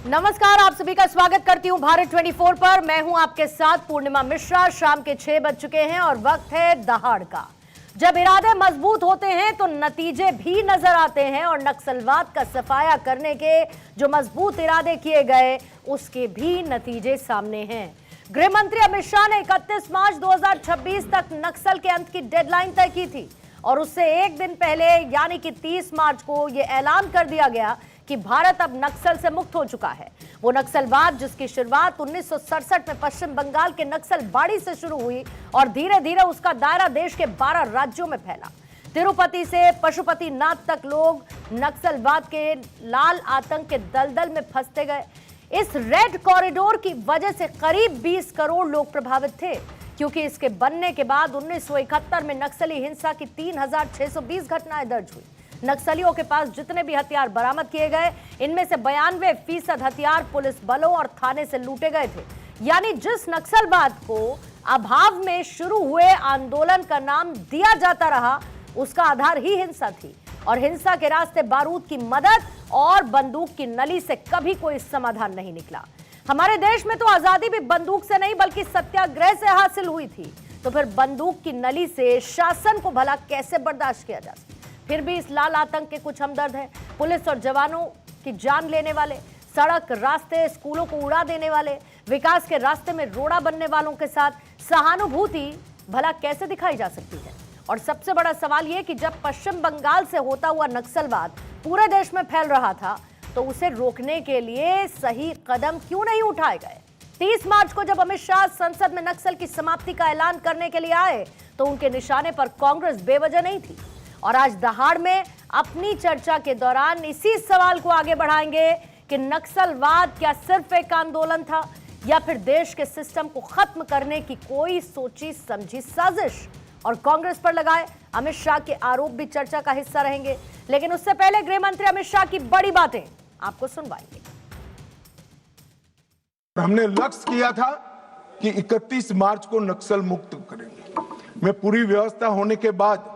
नमस्कार, आप सभी का स्वागत करती हूं भारत 24 पर। मैं हूं आपके साथ पूर्णिमा मिश्रा। शाम के 6 बज चुके हैं और वक्त है दहाड़ का। जब इरादे मजबूत होते हैं तो नतीजे भी नजर आते हैं और नक्सलवाद का सफाया करने के जो मजबूत इरादे किए गए उसके भी नतीजे सामने हैं। गृह मंत्री अमित शाह ने 31 मार्च 2026 तक नक्सल के अंत की डेडलाइन तय की थी और उससे एक दिन पहले यानी कि 30 मार्च को यह ऐलान कर दिया गया कि भारत अब नक्सल से मुक्त हो चुका है। वो नक्सलवाद जिसकी शुरुआत 1967 में पश्चिम बंगाल के नक्सलबाड़ी से शुरू हुई और धीरे धीरे उसका दायरा देश के 12 राज्यों में फैला। तिरुपति से पशुपतिनाथ तक लोग नक्सलवाद के लाल आतंक के दलदल में फंसते गए। इस रेड कॉरिडोर की वजह से करीब 20 करोड़ लोग प्रभावित थे, क्योंकि इसके बनने के बाद 1971 में नक्सली हिंसा की 3620 घटनाएं दर्ज हुई। नक्सलियों के पास जितने भी हथियार बरामद किए गए, इनमें से 92% हथियार पुलिस बलों और थाने से लूटे गए थे। यानी जिस नक्सलवाद को अभाव में शुरू हुए आंदोलन का नाम दिया जाता रहा, उसका आधार ही हिंसा थी और हिंसा के रास्ते बारूद की मदद और बंदूक की नली से कभी कोई समाधान नहीं निकला। हमारे देश में तो आजादी भी बंदूक से नहीं बल्कि सत्याग्रह से हासिल हुई थी, तो फिर बंदूक की नली से शासन को भला कैसे बर्दाश्त किया जा सकता? फिर भी इस लाल आतंक के कुछ हमदर्द हैं। पुलिस और जवानों की जान लेने वाले, सड़क रास्ते स्कूलों को उड़ा देने वाले, विकास के रास्ते में रोड़ा बनने वालों के साथ सहानुभूति भला कैसे दिखाई जा सकती है? और सबसे बड़ा सवाल यह कि जब पश्चिम बंगाल से होता हुआ नक्सलवाद पूरे देश में फैल रहा था तो उसे रोकने के लिए सही कदम क्यों नहीं उठाए गए? 30 मार्च को जब अमित शाह संसद में नक्सल की समाप्ति का ऐलान करने के लिए आए तो उनके निशाने पर कांग्रेस बेवजह नहीं थी। और आज दहाड़ में अपनी चर्चा के दौरान इसी सवाल को आगे बढ़ाएंगे कि नक्सलवाद क्या सिर्फ एक आंदोलन था या फिर देश के सिस्टम को खत्म करने की कोई सोची समझी साजिश? और कांग्रेस पर लगाए अमित शाह के आरोप भी चर्चा का हिस्सा रहेंगे। लेकिन उससे पहले गृह मंत्री अमित शाह की बड़ी बातें आपको सुनवाएंगे। हमने लक्ष्य किया था कि 31 मार्च को नक्सल मुक्त करेंगे। मैं पूरी व्यवस्था होने के बाद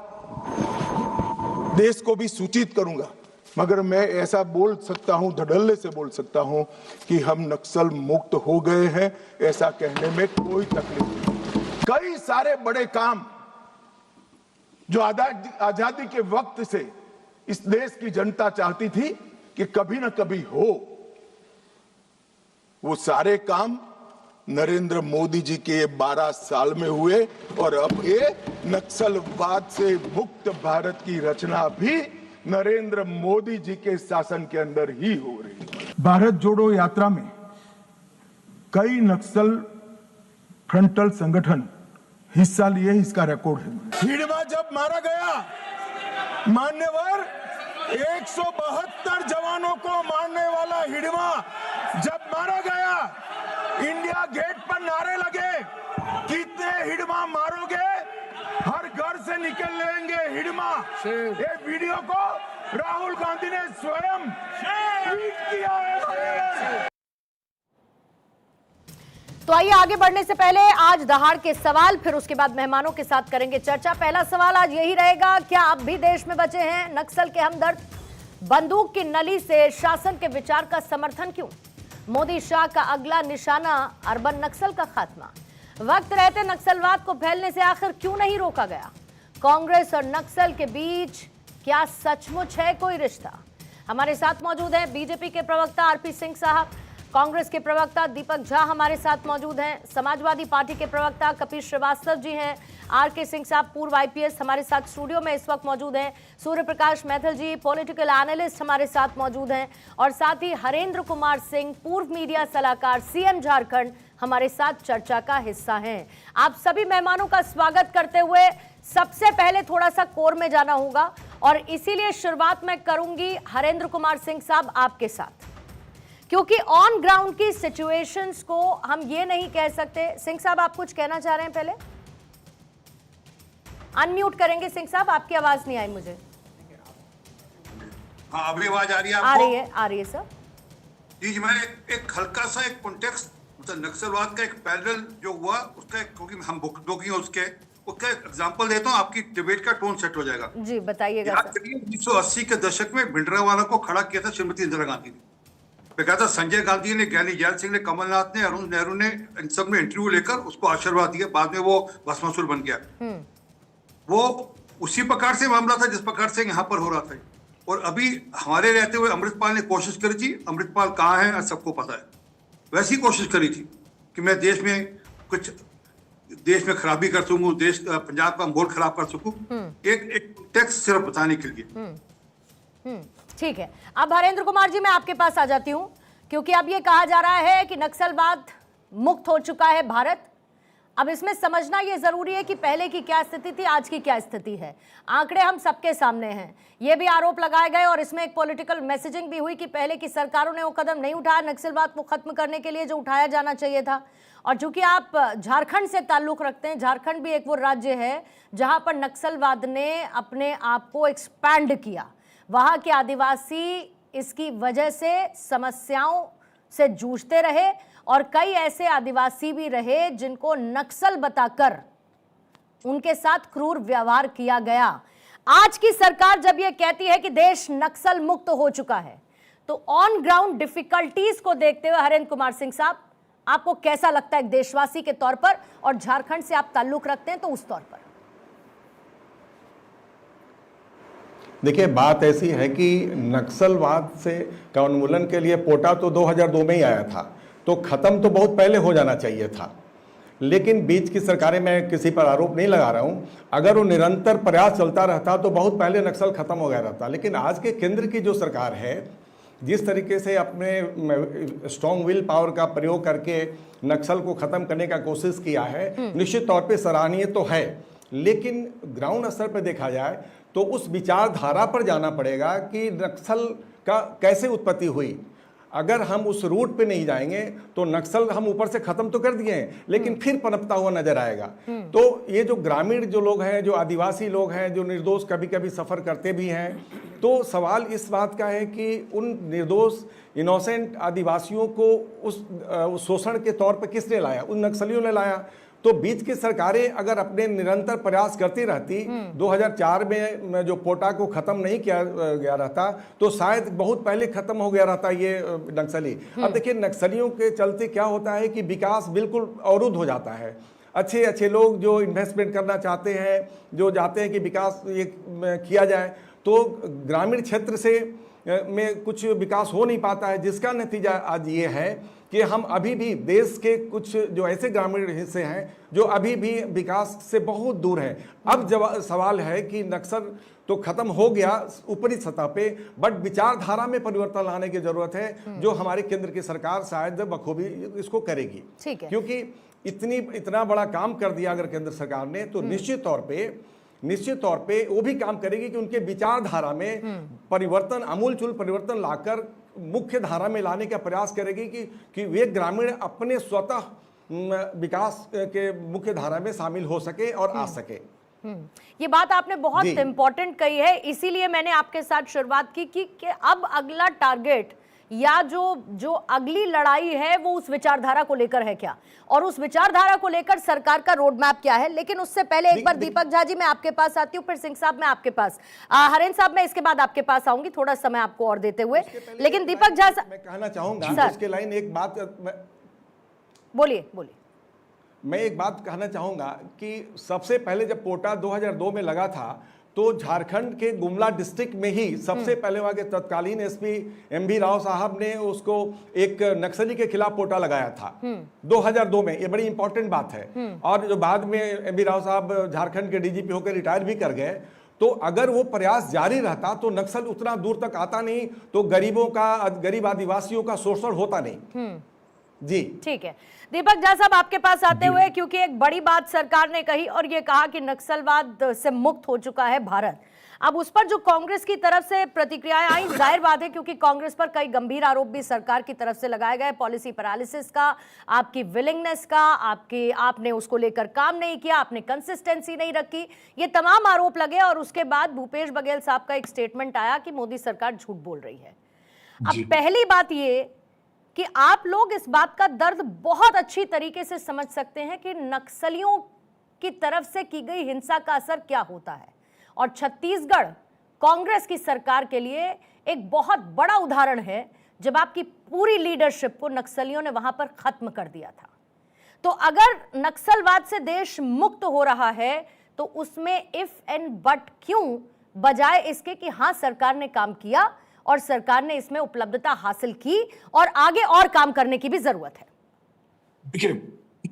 देश को भी सूचित करूंगा, मगर मैं ऐसा बोल सकता हूं, धड़ल्ले से बोल सकता हूं कि हम नक्सल मुक्त हो गए हैं, ऐसा कहने में कोई तकलीफ नहीं। कई सारे बड़े काम जो आजादी के वक्त से इस देश की जनता चाहती थी कि कभी ना कभी हो, वो सारे काम नरेंद्र मोदी जी के 12 साल में हुए और अब ये नक्सलवाद से मुक्त भारत की रचना भी नरेंद्र मोदी जी के शासन के अंदर ही हो रही है। भारत जोड़ो यात्रा में कई नक्सल फ्रंटल संगठन हिस्सा लिए, इसका रिकॉर्ड है। हिडमा जब मारा गया, मान्यवर 172 जवानों को मारने वाला हिडमा जब मारा गया, इंडिया गेट पर नारे लगे, कितने हिडमा मारोगे, हर घर से निकल लेंगे हिडमा। ये वीडियो को राहुल गांधी ने स्वयं ट्वीट किया है। तो आइए आगे बढ़ने से पहले आज दहाड़ के सवाल, फिर उसके बाद मेहमानों के साथ करेंगे चर्चा। पहला सवाल आज यही रहेगा, क्या अब भी देश में बचे हैं नक्सल के हमदर्द? बंदूक की नली से शासन के विचार का समर्थन क्यों? मोदी शाह का अगला निशाना अर्बन नक्सल का खात्मा। वक्त रहते नक्सलवाद को फैलने से आखिर क्यों नहीं रोका गया? कांग्रेस और नक्सल के बीच क्या सचमुच है कोई रिश्ता? हमारे साथ मौजूद हैं बीजेपी के प्रवक्ता आरपी सिंह साहब, कांग्रेस के प्रवक्ता दीपक झा हमारे साथ मौजूद हैं, समाजवादी पार्टी के प्रवक्ता कपिल श्रीवास्तव जी हैं, आरके सिंह साहब पूर्व आईपीएस हमारे साथ स्टूडियो में इस वक्त मौजूद हैं, सूर्य प्रकाश मैथिल जी पॉलिटिकल एनालिस्ट हमारे साथ मौजूद हैं और साथ ही हरेंद्र कुमार सिंह पूर्व मीडिया सलाहकार सीएम झारखंड हमारे साथ चर्चा का हिस्सा हैं। आप सभी मेहमानों का स्वागत करते हुए सबसे पहले थोड़ा सा कोर में जाना होगा और इसीलिए शुरुआत मैं करूंगी हरेंद्र कुमार सिंह साहब आपके साथ, क्योंकि ऑन ग्राउंड की सिचुएशंस को हम ये नहीं कह सकते। सिंह साहब आप कुछ कहना चाह रहे हैं? पहले अनम्यूट करेंगे सिंह साहब, आपकी आवाज नहीं आई मुझे। हाँ अभी आवाज आ रही है आपको? आ रही है सर जी। मैं एक हल्का सा एक कॉन्टेक्स्ट, मतलब नक्सलवाद का एक पैरेलल जो हुआ उसका, क्योंकि हम भुगतोगी हैं उसका एग्जांपल देता हूँ, आपकी डिबेट का टोन सेट हो जाएगा। जी बताइएगा। 1980 के दशक में भिंडरावाला को खड़ा किया था श्रीमती इंदिरा गांधी ने। बेकायदा संजय गांधी ने, ज्ञानी जैल सिंह ने, कमलनाथ ने, अरुण नेहरू ने, इन सब ने इंटरव्यू लेकर उसको आशीर्वाद दिया। बाद में वो भस्मासुर बन गया। वो उसी प्रकार से मामला था जिस प्रकार से यहाँ पर हो रहा था। और अभी हमारे रहते हुए अमृतपाल ने कोशिश करी थी, अमृतपाल कहाँ है सबको पता है, वैसी कोशिश करी थी कि मैं देश में खराबी कर सकूं, पंजाब का माहौल खराब कर सकूं, एक टैक्स सिर्फ बताने के लिए। ठीक है, अब हरेंद्र कुमार जी मैं आपके पास आ जाती हूं, क्योंकि अब ये कहा जा रहा है कि नक्सलवाद मुक्त हो चुका है भारत। अब इसमें समझना ये जरूरी है कि पहले की क्या स्थिति थी, आज की क्या स्थिति है। आंकड़े हम सबके सामने हैं। ये भी आरोप लगाए गए और इसमें एक पॉलिटिकल मैसेजिंग भी हुई कि पहले की सरकारों ने वो कदम नहीं उठाया नक्सलवाद को खत्म करने के लिए जो उठाया जाना चाहिए था। और चूंकि आप झारखंड से ताल्लुक रखते हैं, झारखंड भी एक वो राज्य है जहां पर नक्सलवाद ने अपने आप को एक्सपैंड किया। वहां के आदिवासी इसकी वजह से समस्याओं से जूझते रहे और कई ऐसे आदिवासी भी रहे जिनको नक्सल बताकर उनके साथ क्रूर व्यवहार किया गया। आज की सरकार जब यह कहती है कि देश नक्सल मुक्त हो चुका है, तो ऑन ग्राउंड डिफिकल्टीज को देखते हुए हरेंद्र कुमार सिंह साहब, आपको कैसा लगता है एक देशवासी के तौर पर, और झारखंड से आप ताल्लुक रखते हैं तो उस तौर पर? देखिए, बात ऐसी है कि नक्सलवाद से का उन्मूलन के लिए पोटा तो 2002 में ही आया था, तो ख़त्म तो बहुत पहले हो जाना चाहिए था। लेकिन बीच की सरकारें, मैं किसी पर आरोप नहीं लगा रहा हूँ, अगर वो निरंतर प्रयास चलता रहता तो बहुत पहले नक्सल ख़त्म हो गया रहता। लेकिन आज के केंद्र की जो सरकार है, जिस तरीके से अपने स्ट्रॉन्ग विल पावर का प्रयोग करके नक्सल को ख़त्म करने का कोशिश किया है, निश्चित तौर पे सराहनीय तो है। लेकिन ग्राउंड स्तर पर देखा जाए तो उस विचारधारा पर जाना पड़ेगा कि नक्सल का कैसे उत्पत्ति हुई। अगर हम उस रूट पे नहीं जाएंगे तो नक्सल हम ऊपर से खत्म तो कर दिए हैं, लेकिन फिर पनपता हुआ नजर आएगा। तो ये जो ग्रामीण जो लोग हैं, जो आदिवासी लोग हैं, जो निर्दोष कभी कभी सफ़र करते भी हैं, तो सवाल इस बात का है कि उन निर्दोष इनोसेंट आदिवासियों को उस शोषण के तौर पर किसने लाया? उन नक्सलियों ने लाया। तो बीच की सरकारें अगर अपने निरंतर प्रयास करती रहती, 2004 में जो पोटा को खत्म नहीं किया गया रहता तो शायद बहुत पहले खत्म हो गया रहता ये नक्सली। अब देखिए, नक्सलियों के चलते क्या होता है कि विकास बिल्कुल अवरुद्ध हो जाता है। अच्छे अच्छे लोग जो इन्वेस्टमेंट करना चाहते हैं, जो चाहते हैं कि विकास ये किया जाए, तो ग्रामीण क्षेत्र से में कुछ विकास हो नहीं पाता है, जिसका नतीजा आज ये है कि हम अभी भी देश के कुछ जो ऐसे ग्रामीण हिस्से हैं जो अभी भी विकास से बहुत दूर हैं। अब जब सवाल है कि नक्सल तो खत्म हो गया ऊपरी सतह पे, बट विचारधारा में परिवर्तन लाने की जरूरत है, जो हमारे केंद्र की सरकार शायद बखूबी इसको करेगी। ठीक है, क्योंकि इतना बड़ा काम कर दिया अगर केंद्र सरकार ने, तो निश्चित तौर पे वो भी काम करेगी कि उनके विचारधारा में परिवर्तन, आमूलचूल परिवर्तन लाकर मुख्य धारा में लाने का प्रयास करेगी कि वे ग्रामीण अपने स्वतः विकास के मुख्य धारा में शामिल हो सके और आ सके। ये बात आपने बहुत इंपॉर्टेंट कही है, इसीलिए मैंने आपके साथ शुरुआत की कि अब अगला टारगेट या जो अगली लड़ाई है वो उस विचारधारा को लेकर है क्या, और उस विचारधारा को लेकर सरकार का रोड मैप क्या है। लेकिन उससे पहले एक बार दीपक झा जी मैं आपके पास आती हूँ, फिर सिंह साहब मैं आपके पास, हरेंद्र साहब मैं इसके बाद आपके पास आऊंगी, थोड़ा समय आपको और देते हुए। लेकिन दीपक झा मैं कहना चाहूंगा उसके लाइन एक बात, बोलिए। मैं एक बात कहना चाहूंगा कि सबसे पहले जब पोटा 2002 में लगा था तो झारखंड के गुमला डिस्ट्रिक्ट में ही सबसे पहले वहां के तत्कालीन एसपी एमवी राव साहब ने उसको एक नक्सली के खिलाफ पोटा लगाया था 2002 में। ये बड़ी इंपॉर्टेंट बात है। और जो बाद में एमवी राव साहब झारखंड के डीजीपी होकर रिटायर भी कर गए, तो अगर वो प्रयास जारी रहता तो नक्सल उतना दूर तक आता नहीं, तो गरीब आदिवासियों का शोषण होता नहीं। जी ठीक है, दीपक झा साहब आपके पास आते हुए, क्योंकि एक बड़ी बात सरकार ने कही और ये कहा कि नक्सलवाद से मुक्त हो चुका है भारत। अब उस पर जो कांग्रेस की तरफ से प्रतिक्रियाएं आई, जाहिर बात है क्योंकि कांग्रेस पर कई गंभीर आरोप भी सरकार की तरफ से लगाए गए, पॉलिसी पैरालिसिस का, आपकी विलिंगनेस का, आपने उसको लेकर काम नहीं किया, आपने कंसिस्टेंसी नहीं रखी, ये तमाम आरोप लगे। और उसके बाद भूपेश बघेल साहब का एक स्टेटमेंट आया कि मोदी सरकार झूठ बोल रही है। अब पहली बात ये कि आप लोग इस बात का दर्द बहुत अच्छी तरीके से समझ सकते हैं कि नक्सलियों की तरफ से की गई हिंसा का असर क्या होता है, और छत्तीसगढ़ कांग्रेस की सरकार के लिए एक बहुत बड़ा उदाहरण है जब आपकी पूरी लीडरशिप को नक्सलियों ने वहां पर खत्म कर दिया था। तो अगर नक्सलवाद से देश मुक्त हो रहा है तो उसमें इफ एंड बट क्यों, बजाय इसके कि हां सरकार ने काम किया और सरकार ने इसमें उपलब्धता हासिल की और आगे और काम करने की भी जरूरत है। देखिए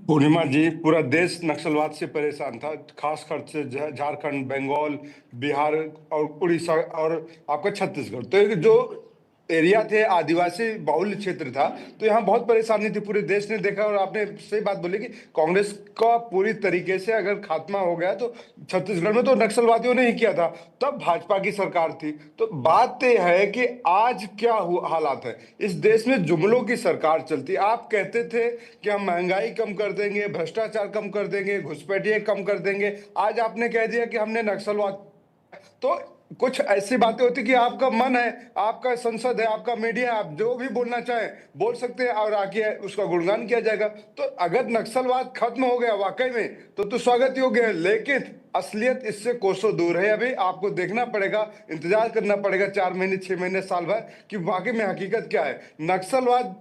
पूर्णिमा जी, पूरा देश नक्सलवाद से परेशान था, खासकर से झारखंड, बंगाल, बिहार और उड़ीसा और आपका छत्तीसगढ़। तो ये जो एरिया थे आदिवासी बाहुल्य क्षेत्र था, तो यहाँ बहुत परेशानी थी, पूरे देश ने देखा। और आपने सही बात बोली कि कांग्रेस का पूरी तरीके से अगर खात्मा हो गया तो छत्तीसगढ़ में तो नक्सलवादियों ने ही किया था, तब भाजपा की सरकार थी। तो बात यह है कि आज क्या हालात है इस देश में, जुमलों की सरकार चलती। आप कहते थे कि हम महंगाई कम कर देंगे, भ्रष्टाचार कम कर देंगे, घुसपैठिए कम कर देंगे, आज आपने कह दिया कि हमने नक्सलवाद। तो कुछ ऐसी बातें होती कि आपका मन है, आपका संसद है, आपका मीडिया है, आप जो भी बोलना चाहें बोल सकते हैं और आके उसका गुणगान किया जाएगा। तो अगर नक्सलवाद खत्म हो गया वाकई में तो स्वागत योग्य है, लेकिन असलियत इससे कोसों दूर है। अभी आपको देखना पड़ेगा, इंतजार करना पड़ेगा 4 महीने, 6 महीने, साल भर कि वाकई में हकीकत क्या है। नक्सलवाद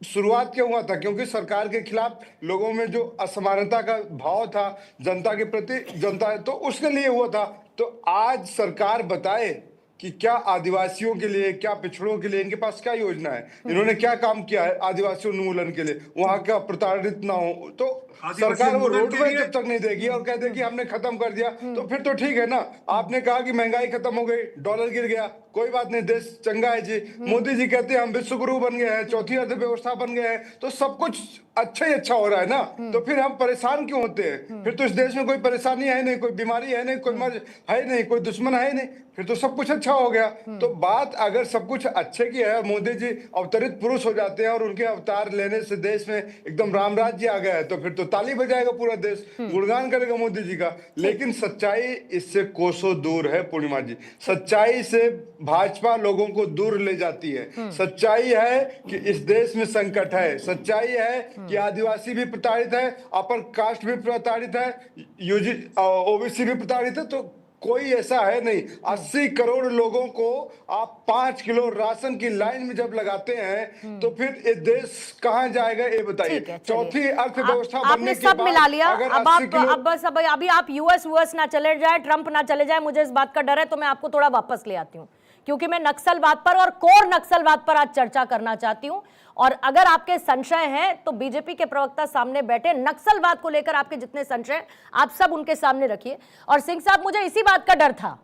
शुरुआत क्यों हुआ था? क्योंकि सरकार के खिलाफ लोगों में जो असमानता का भाव था जनता के प्रति, जनता तो उसके लिए हुआ था। तो आज सरकार बताए कि क्या आदिवासियों के लिए, क्या पिछड़ों के लिए इनके पास क्या योजना है, इन्होंने क्या काम किया है आदिवासी उन्मूलन के लिए, वहां का प्रताड़ित ना हो। तो सरकार वो रोडमैप जब तक नहीं देगी और कहते कि हमने खत्म कर दिया तो फिर तो ठीक है ना। आपने कहा कि महंगाई खत्म हो गई, डॉलर गिर गया, कोई बात नहीं, देश चंगा है जी। मोदी जी कहते हैं हम विश्व गुरु बन गए हैं, चौथी अर्थव्यवस्था बन गए हैं, तो सब कुछ अच्छा ही अच्छा हो रहा है ना। तो फिर हम परेशान क्यों होते हैं? फिर तो इस देश में कोई परेशानी है नहीं, कोई बीमारी है नहीं, कोई मर्ज है नहीं, कोई दुश्मन है नहीं, फिर तो सब कुछ अच्छा हो गया। तो बात अगर सब कुछ अच्छे की है, मोदी जी अवतरित पुरुष हो जाते हैं और उनके अवतार लेने से देश में एकदम राम राज्य आ गया है, तो फिर तो ताली बजाएगा पूरा देश, गुणगान करेगा मोदी जी का। लेकिन सच्चाई इससे कोसों दूर है पूर्णिमा जी। सच्चाई से भाजपा लोगों को दूर ले जाती है। सच्चाई है कि इस देश में संकट है, सच्चाई है कि आदिवासी भी प्रताड़ित है, अपर कास्ट भी प्रताड़ित है, ओबीसी भी प्रताड़ित है। तो कोई ऐसा है नहीं। 80 करोड़ लोगों को आप 5 किलो राशन की लाइन में जब लगाते हैं तो फिर ये देश कहां जाएगा ये बताइए। चौथी अर्थव्यवस्था बनने के बाद सब मिला लिया। अब आप बस अभी आप यूएस ना चले जाए, ट्रंप ना चले जाए, मुझे इस बात का डर है, तो मैं आपको थोड़ा वापस ले आती हूँ, क्योंकि मैं नक्सलवाद पर और कोर नक्सलवाद पर आज चर्चा करना चाहती हूं। और अगर आपके संशय हैं तो बीजेपी के प्रवक्ता सामने बैठे, नक्सलवाद को लेकर आपके जितने संशय आप सब उनके सामने रखिए। और सिंह साहब, मुझे इसी बात का डर था,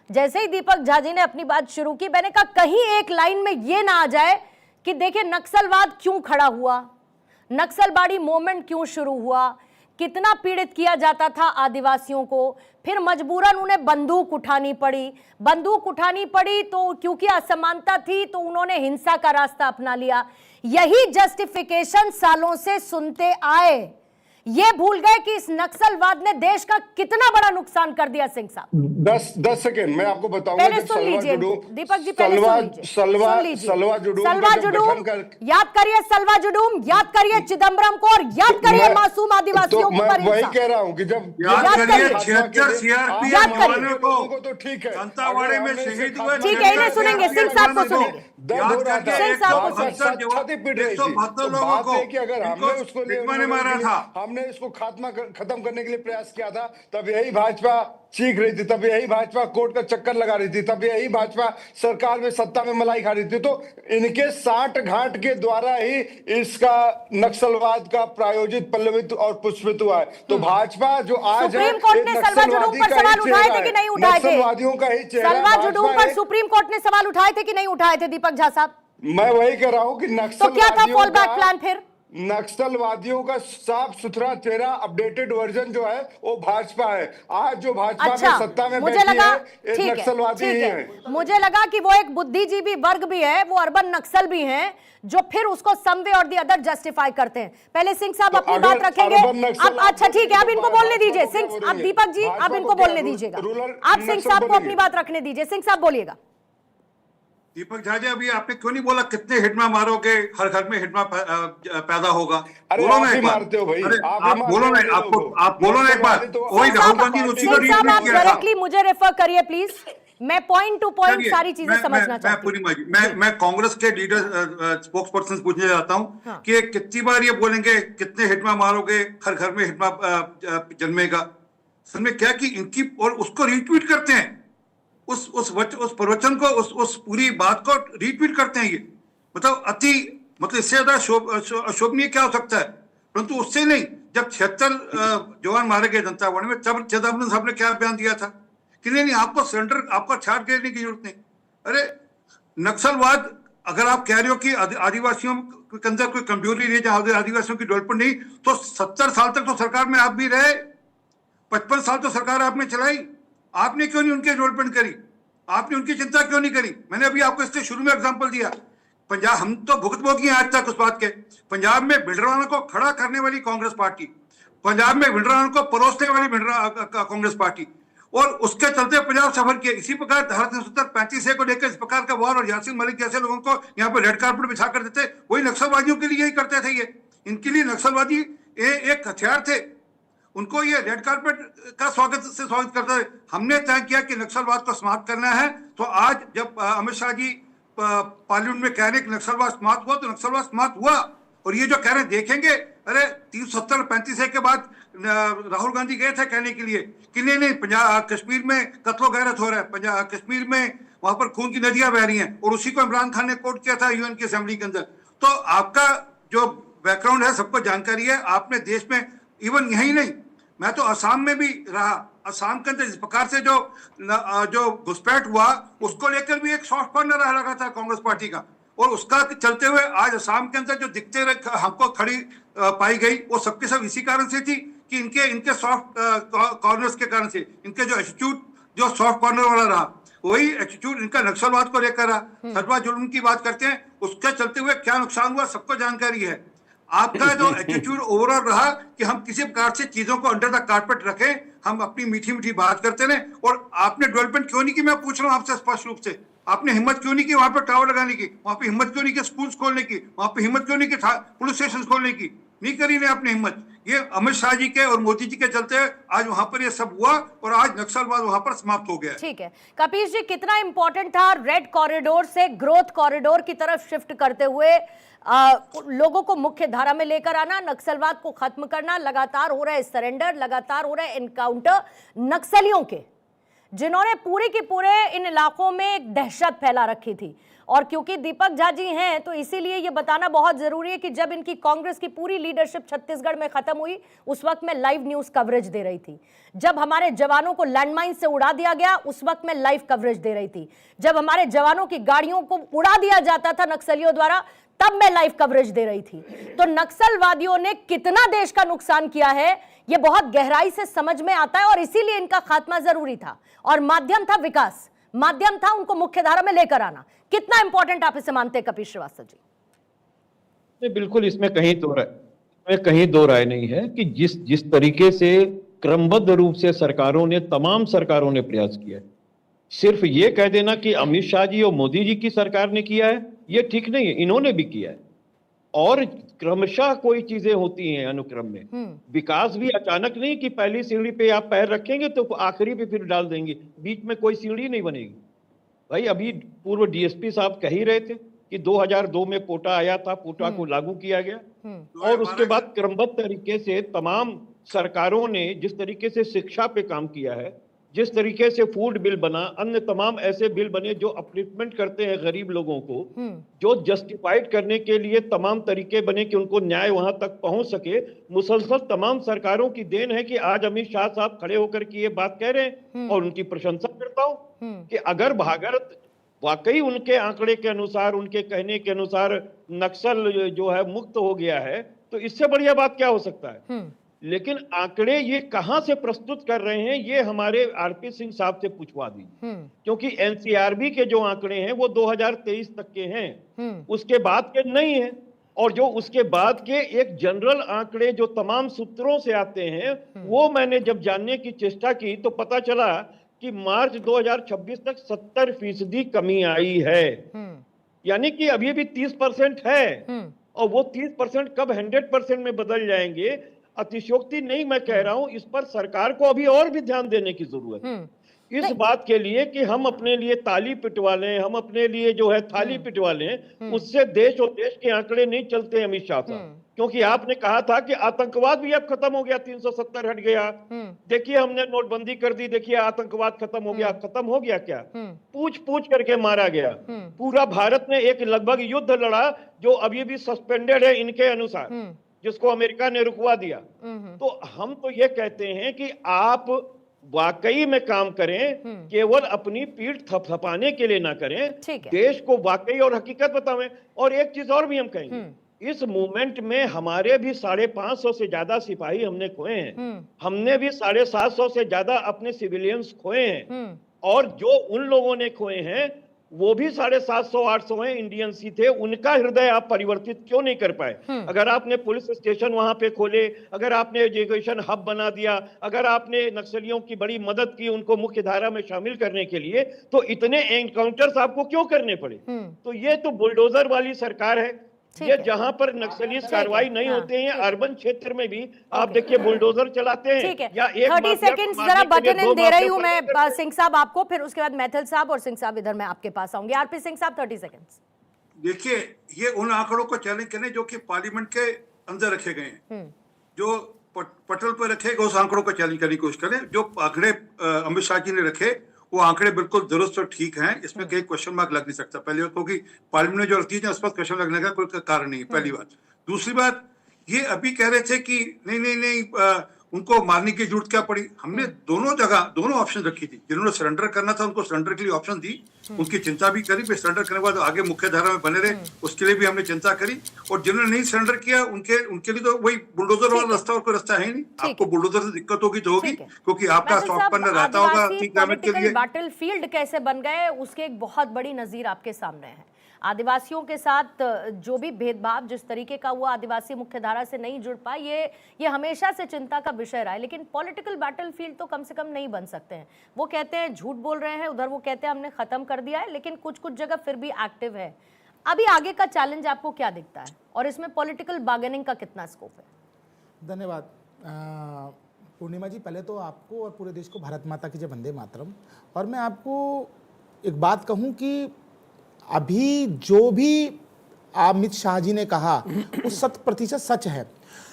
जैसे ही दीपक झा जी ने अपनी बात शुरू की, मैंने कहा कहीं एक लाइन में यह ना आ जाए कि देखिए नक्सलवाद क्यों खड़ा हुआ, नक्सलवादी मूवमेंट क्यों शुरू हुआ, कितना पीड़ित किया जाता था आदिवासियों को, फिर मजबूरन उन्हें बंदूक उठानी पड़ी तो क्योंकि असमानता थी तो उन्होंने हिंसा का रास्ता अपना लिया। यही जस्टिफिकेशन सालों से सुनते आए, ये भूल गए कि इस नक्सलवाद ने देश का कितना बड़ा नुकसान कर दिया। सिंह साहब 10 सेकंड मैं आपको बताऊंगा। पहले सुन लीजिए दीपक जी, पहले सुन लीजिए। सलवा जुडूम याद करिए, सलवा जुडूम याद करिए, चिदम्बरम को, और याद करिए मासूम आदिवासियों को। मैं वही कह रहा हूँ कि जब याद करिए 76 सीआरपीएफ जवानों को तो ठीक है, दंतावाड़े में शहीद हुए, ठीक है, इन्हें सुनेंगे, सिंह साहब को सुनेंगे। याद करिए 172 लोगों को अगर हमने उसको मारा था, हमने इसको खत्म करने के लिए प्रयास किया था, तब यही भाजपा चीख रही थी, तब यही भाजपा कोर्ट का चक्कर लगा रही थी, तब यही भाजपा सरकार में सत्ता में मलाई खा रही थी। तो इनके साठ घाट के द्वारा ही इसका नक्सलवाद का प्रायोजित पल्लवित और पुष्पित हुआ है। तो भाजपा जो आज सुप्रीम कोर्ट ने सलवा जुडूम पर सवाल उठाए थे कि नहीं उठाए थे? नक्सलवादियों का ही चेहरा सलवा जुडूम पर सुप्रीम कोर्ट ने सवाल उठाए थे कि नहीं उठाए थे दीपक झा साहब? मैं वही कह रहा हूं कि तो क्या था फॉल बैक प्लान? फिर नक्सलवादियों का साफ सुथरा चेहरा, अपडेटेड वर्जन जो है वो भाजपा है। आज जो भाजपा अच्छा, में सत्ता में मुझे लगा नक्सलवादी ही है। मुझे लगा कि वो एक बुद्धिजीवी वर्ग भी है, वो अर्बन नक्सल भी हैं, जो फिर उसको सम वे और दी अदर जस्टिफाई करते हैं। पहले सिंह साहब अपनी बात रखेंगे। अब अच्छा ठीक है, अब इनको बोलने दीजिए। सिंह, अब दीपक जी आप इनको बोलने दीजिएगा, आप सिंह साहब को अपनी बात रखने दीजिए। सिंह साहब बोलिएगा। दीपक झा जी, अभी आपने क्यों नहीं बोला कितने हिटमा मारोगे, हर घर में हिटमा पैदा होगा? बोलो ना एक बार, आप बोलो ना, आप बोलो ना एक बार। वही राहुल गांधी ने उसी को रीट्वीट किया था। डायरेक्टली मुझे रेफर करिए प्लीज। मैं पॉइंट टू पॉइंट चलिए, सारी चीजें समझना चाहती हूँ। पूर्णिमा जी, मैं कांग्रेस के लीडर स्पोक्स पर्सन पूछने जाता हूँ हाँ। कि कितनी बार ये बोलेंगे कितने हिटमा मारोगे, घर घर में हिटमा जन्मेगा। असल में क्या कि इनकी, और उसको रीट्वीट करते हैं, उस प्रवचन को, उस पूरी बात को रीट्वीट करते हैं। ये मतलब मतलब इससे ज्यादा अशोभनीय क्या हो सकता है। परंतु उससे नहीं, जब 76 जवान मारे गए दंतावाड़ा में, तब चिदम्बरम साहब ने क्या बयान दिया था कि नहीं आपको सरेंडर, आपको छाट देने की जरूरत नहीं। अरे नक्सलवाद, अगर आप कह रहे हो कि आदिवासियों के अंदर कोई कमजोरी नहीं, जहां आदिवासियों की डेवलपमेंट नहीं, तो 70 साल तक तो सरकार में आप भी रहे, 55 साल तो सरकार आपने चलाई, आपने क्यों नहीं उनकी डेवलपमेंट करी? आपने उनकी चिंता क्यों नहीं करी? मैंने अभी आपको इससे शुरू में एग्जांपल दिया। पंजाब, हम तो भुगतभोगी हैं आज तक उस बात के। पंजाब में भिंडरावालों को खड़ा करने वाली कांग्रेस पार्टी, पंजाब में भिंडरावालों को परोसने वाली कांग्रेस पार्टी, और उसके चलते पंजाब सफर किया। इसी प्रकार धारा 335 को लेकर इस प्रकार का वार, और यासीन मलिक जैसे लोगों को यहाँ पे रेड कार्पेट बिछा कर देते, वही नक्सलवादियों के लिए यही करते थे। ये इनके लिए नक्सलवादी एक हथियार थे, उनको ये रेड कार्पेट का स्वागत करता है। हमने तय किया कि नक्सलवाद को समाप्त करना है, तो आज जब अमित शाह जी पार्लियामेंट में कह रहे हैं कि नक्सलवाद समाप्त हुआ, तो नक्सलवाद समाप्त हुआ। और ये जो कह रहे हैं देखेंगे, अरे 370-35 के बाद राहुल गांधी गए थे कहने के लिए कि नहीं पंजाब कश्मीर में कत्लो गैरत हो रहा है, पंजाब कश्मीर में वहां पर खून की नदियां बह रही हैं, और उसी को इमरान खान ने कोट किया था यूएन की असेंबली के अंदर। तो आपका जो बैकग्राउंड है सबको जानकारी है। आपने देश में, इवन यही नहीं, मैं तो असम में भी रहा, असम के अंदर इस प्रकार से जो घुसपैठ हुआ, उसको लेकर भी एक सॉफ्ट कॉर्नर लगा था कांग्रेस पार्टी का, और उसका चलते हुए आज असम के अंदर जो दिक्कतें हमको खड़ी पाई गई, वो सबके सब इसी कारण से थी कि इनके सॉफ्ट कॉर्नर्स के कारण से, इनके जो एटीट्यूड जो सॉफ्ट कॉर्नर वाला रहा, वही एटीट्यूड इनका नक्सलवाद को लेकर रहा। सजवा जुल्म की बात करते हैं, उसके चलते हुए क्या नुकसान हुआ सबको जानकारी है। आपका जो एटीट्यूड ओवरऑल रहा कि हम किसी प्रकार से चीजों को अंडर द कारपेट रखें, हम अपनी मीठी मीठी बात करते रहे, और आपने डेवलपमेंट क्यों नहीं की? मैं पूछ रहा हूं आपसे स्पष्ट रूप से, आपने हिम्मत क्यों नहीं की वहां पर टावर लगाने की? वहां पे हिम्मत क्यों नहीं की स्कूल्स खोलने की? वहां पे हिम्मत क्यों नहीं की पुलिस स्टेशन खोलने की? नहीं करी ने आपने हिम्मत। ये अमित शाह जी के और मोदी जी के चलते आज वहां पर ये सब हुआ, और आज नक्सलवाद वहां पर समाप्त हो गया। ठीक है कपीश जी, कितना इंपॉर्टेंट था रेड कॉरिडोर से ग्रोथ कॉरिडोर की तरफ शिफ्ट करते हुए लोगों को मुख्य धारा में लेकर आना, नक्सलवाद को खत्म करना। लगातार हो रहा है सरेंडर, लगातार हो रहा है एनकाउंटर नक्सलियों के, जिन्होंने पूरे के पूरे इन इलाकों में एक दहशत फैला रखी थी। और क्योंकि दीपक झा जी हैं, तो इसीलिए ये बताना बहुत जरूरी है कि जब इनकी कांग्रेस की पूरी लीडरशिप छत्तीसगढ़ में खत्म हुई, उस वक्त मैं लाइव न्यूज कवरेज दे रही थी। जब हमारे जवानों को लैंडमाइन से उड़ा दिया गया, उस वक्त मैं लाइव कवरेज दे रही थी। जब हमारे जवानों की गाड़ियों को उड़ा दिया जाता था नक्सलियों द्वारा, तब मैं लाइव कवरेज दे रही थी। तो नक्सलवादियों ने कितना देश का नुकसान किया है, यह बहुत गहराई से समझ में आता है, और इसीलिए इनका खात्मा जरूरी था, और माध्यम था विकास, माध्यम था उनको मुख्य धारा में लेकर आना। कितना इंपॉर्टेंट आप इसे मानते हैं कपीश श्रीवास्तव जी? नहीं, बिल्कुल, इसमें कहीं दो राय नहीं है कि जिस तरीके से क्रमबद्ध रूप से तमाम सरकारों ने प्रयास किया है, सिर्फ ये कह देना कि अमित शाह जी और मोदी जी की सरकार ने किया है, ये ठीक नहीं है। इन्होंने भी किया है, और क्रमशः कोई चीजें होती हैं अनुक्रम में। विकास भी अचानक नहीं कि पहली सीढ़ी पे आप पैर रखेंगे तो आखिरी पे फिर डाल देंगे, बीच में कोई सीढ़ी नहीं बनेगी। भाई अभी पूर्व डीएसपी साहब कह ही रहे थे कि 2002 में कोटा आया था, कोटा को लागू किया गया, और उसके बाद क्रमबद्ध तरीके से तमाम सरकारों ने जिस तरीके से शिक्षा पे काम किया है, जिस तरीके से फूड बिल बना, अन्य तमाम ऐसे बिल बने जो अपलिफ्टमेंट करते हैं गरीब लोगों को, जो जस्टिफाइड करने के लिए तमाम तरीके बने कि उनको न्याय वहां तक पहुंच सके। मुसलसल तमाम सरकारों की देन है कि आज अमित शाह साहब खड़े होकर के ये बात कह रहे हैं, और उनकी प्रशंसा करता हूं कि अगर भारत वाकई उनके आंकड़े के अनुसार, उनके कहने के अनुसार नक्सल जो है मुक्त हो गया है, तो इससे बढ़िया बात क्या हो सकता है। लेकिन आंकड़े ये कहां से प्रस्तुत कर रहे हैं, ये हमारे आरपी सिंह साहब से पूछवा दीजिए, क्योंकि एनसीआरबी के जो आंकड़े हैं वो 2023 तक के हैं, उसके बाद के नहीं है। और जो उसके बाद के एक जनरल आंकड़े जो तमाम सूत्रों से आते हैं, वो मैंने जब जानने की चेष्टा की तो पता चला कि मार्च 2026 तक 70% कमी आई है, यानी कि अभी भी 30% है, और वो 30% कब 100% में बदल जाएंगे, अतिशयोक्ति नहीं मैं कह रहा हूं। इस पर सरकार को अभी और भी ध्यान देने की जरूरत है, इस नहीं। बात के लिए कि हम अपने लिए ताली पिटवा लें, हम अपने लिए जो है थाली पिटवा लें, उससे देश और देश के आंकड़े नहीं चलते अमित शाह साहब। क्योंकि आपने कहा था कि आतंकवाद भी अब खत्म हो गया, 370 हट गया। देखिए हमने नोटबंदी कर दी, देखिए आतंकवाद खत्म हो गया। खत्म हो गया क्या? पूछ पूछ करके मारा गया। पूरा भारत ने एक लगभग युद्ध लड़ा जो अभी भी सस्पेंडेड है इनके अनुसार, जिसको अमेरिका ने रुकवा दिया। तो हम तो ये कहते हैं कि आप वाकई में काम करें, केवल अपनी पीठ थपथपाने के लिए ना करें, ठीक है। देश को वाकई और हकीकत बतावें। और एक चीज और भी हम कहेंगे, इस मूवमेंट में हमारे भी 550 से ज्यादा सिपाही हमने खोए हैं, हमने भी 750 से ज्यादा अपने सिविलियंस खोए हैं, और जो उन लोगों ने खोए हैं वो भी 750-800 हैं, इंडियंस ही थे। उनका हृदय आप परिवर्तित क्यों नहीं कर पाए? अगर आपने पुलिस स्टेशन वहां पे खोले, अगर आपने एजुकेशन हब बना दिया, अगर आपने नक्सलियों की बड़ी मदद की उनको मुख्य धारा में शामिल करने के लिए, तो इतने एनकाउंटर्स आपको क्यों करने पड़े? तो ये तो बुलडोजर वाली सरकार है। ये जहां पर नक्सली कार्रवाई नहीं होते हैं, अर्बन क्षेत्र में भी आप देखिए बुलडोजर चलाते हैं। ठीक है, या एक 30 माफिया को सेकंड्स मारने जरा के लिए बटन दो इन दे रही माफिया हूं को मैं नहीं करते। सिंह साहब आपको, फिर उसके बाद मैथिल साहब और सिंह साहब इधर मैं आपके पास आऊंगी। आरपी सिंह साहब 30 सेकंड्स। देखिए, ये उन आंकड़ों को चैलेंज करें जो कि पार्लियामेंट के अंदर रखे गए हैं, जो पटल पर रखे गए, उस आंकड़ों को चैलेंज करने की कोशिश करें। जो आंकड़े अमित शाह जी ने रखे, वो आंकड़े बिल्कुल दुरुस्त और ठीक हैं, इसमें कहीं क्वेश्चन मार्क लग नहीं सकता। पहली बात, क्योंकि पार्लियामेंट में जो रखती है उस पर क्वेश्चन लगने का कोई कारण नहीं है, पहली बात। दूसरी बात, ये अभी कह रहे थे कि नहीं नहीं नहीं उनको मारने की जरूरत क्या पड़ी। हमने दोनों जगह दोनों ऑप्शन रखी थी। जिन्होंने सरेंडर करना था उनको सरेंडर के लिए ऑप्शन दी, उनकी चिंता भी करी, फिर सरेंडर करने के बाद आगे मुख्य धारा में बने रहे, उसके लिए भी हमने चिंता करी। और जिन्होंने नहीं सरेंडर किया उनके लिए तो वही बुलडोजर वाला रास्ता, और कोई रास्ता है ही नहीं। आपको बुलडोजर से दिक्कत होगी तो होगी, क्योंकि आपका सॉफ्ट कॉर्नर रहता होगा के लिए। बैटलफील्ड कैसे बन गए उसके एक बहुत बड़ी नजीर आपके सामने है। आदिवासियों के साथ जो भी भेदभाव जिस तरीके का हुआ, आदिवासी मुख्यधारा से नहीं जुड़ पाए, ये हमेशा से चिंता का विषय रहा है। लेकिन पॉलिटिकल बैटलफील्ड तो कम से कम नहीं बन सकते हैं। वो कहते हैं झूठ बोल रहे हैं, उधर वो कहते हैं हमने खत्म कर दिया है, लेकिन कुछ कुछ जगह फिर भी एक्टिव है। अभी आगे का चैलेंज आपको क्या दिखता है और इसमें पॉलिटिकल बार्गेनिंग का कितना स्कोप है? धन्यवाद पूर्णिमा जी। पहले तो आपको और पूरे देश को भारत माता की जय, वंदे मातरम। और मैं आपको एक बात कहूं कि अभी जो भी अमित शाह जी ने कहा वो 100% सच है।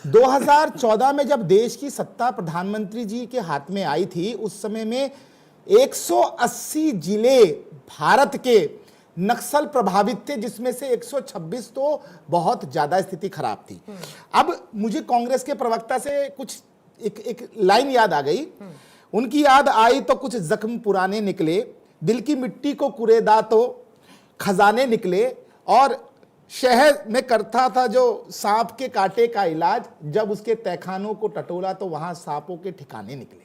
2014 में जब देश की सत्ता प्रधानमंत्री जी के हाथ में आई थी, उस समय में 180 जिले भारत के नक्सल प्रभावित थे, जिसमें से 126 तो बहुत ज्यादा स्थिति खराब थी। अब मुझे कांग्रेस के प्रवक्ता से कुछ एक लाइन याद आ गई। उनकी याद आई तो कुछ जख्म पुराने निकले, दिल की मिट्टी को कुरेदा तो खजाने निकले, और शहर में करता था जो सांप के कांटे का इलाज, जब उसके तहखानों को टटोला तो वहां सांपों के ठिकाने निकले।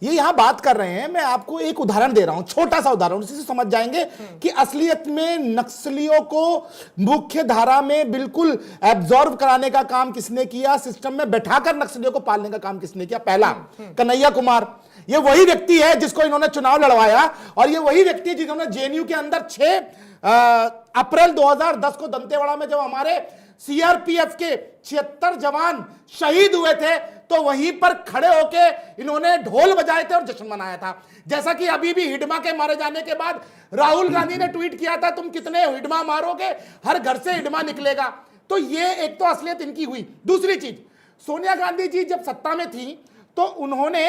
ये यहां बात कर रहे हैं। मैं आपको एक उदाहरण दे रहा हूं, छोटा सा उदाहरण, उसी से समझ जाएंगे कि असलियत में नक्सलियों को मुख्य धारा में बिल्कुल एब्जॉर्ब कराने का काम किसने किया, सिस्टम में बैठाकर नक्सलियों को पालने का काम किसने किया? पहला कन्हैया कुमार। ये वही व्यक्ति है जिसको इन्होंने चुनाव लड़वाया, और ये वही व्यक्ति है जिन्होंने जेएनयू के अंदर 6 अप्रैल 2010 को दंतेवाड़ा में जब हमारे सीआरपीएफ के 76 जवान शहीद हुए थे, तो वहीं पर खड़े होके इन्होंने ढोल बजाए थे और जश्न मनाया था। जैसा कि अभी भी हिडमा के मारे जाने के बाद राहुल गांधी ने ट्वीट किया था, तुम कितने हिडमा मारोगे, हर घर से हिडमा निकलेगा। तो ये एक तो असलियत इनकी हुई। दूसरी चीज, सोनिया गांधी जी जब सत्ता में थी तो उन्होंने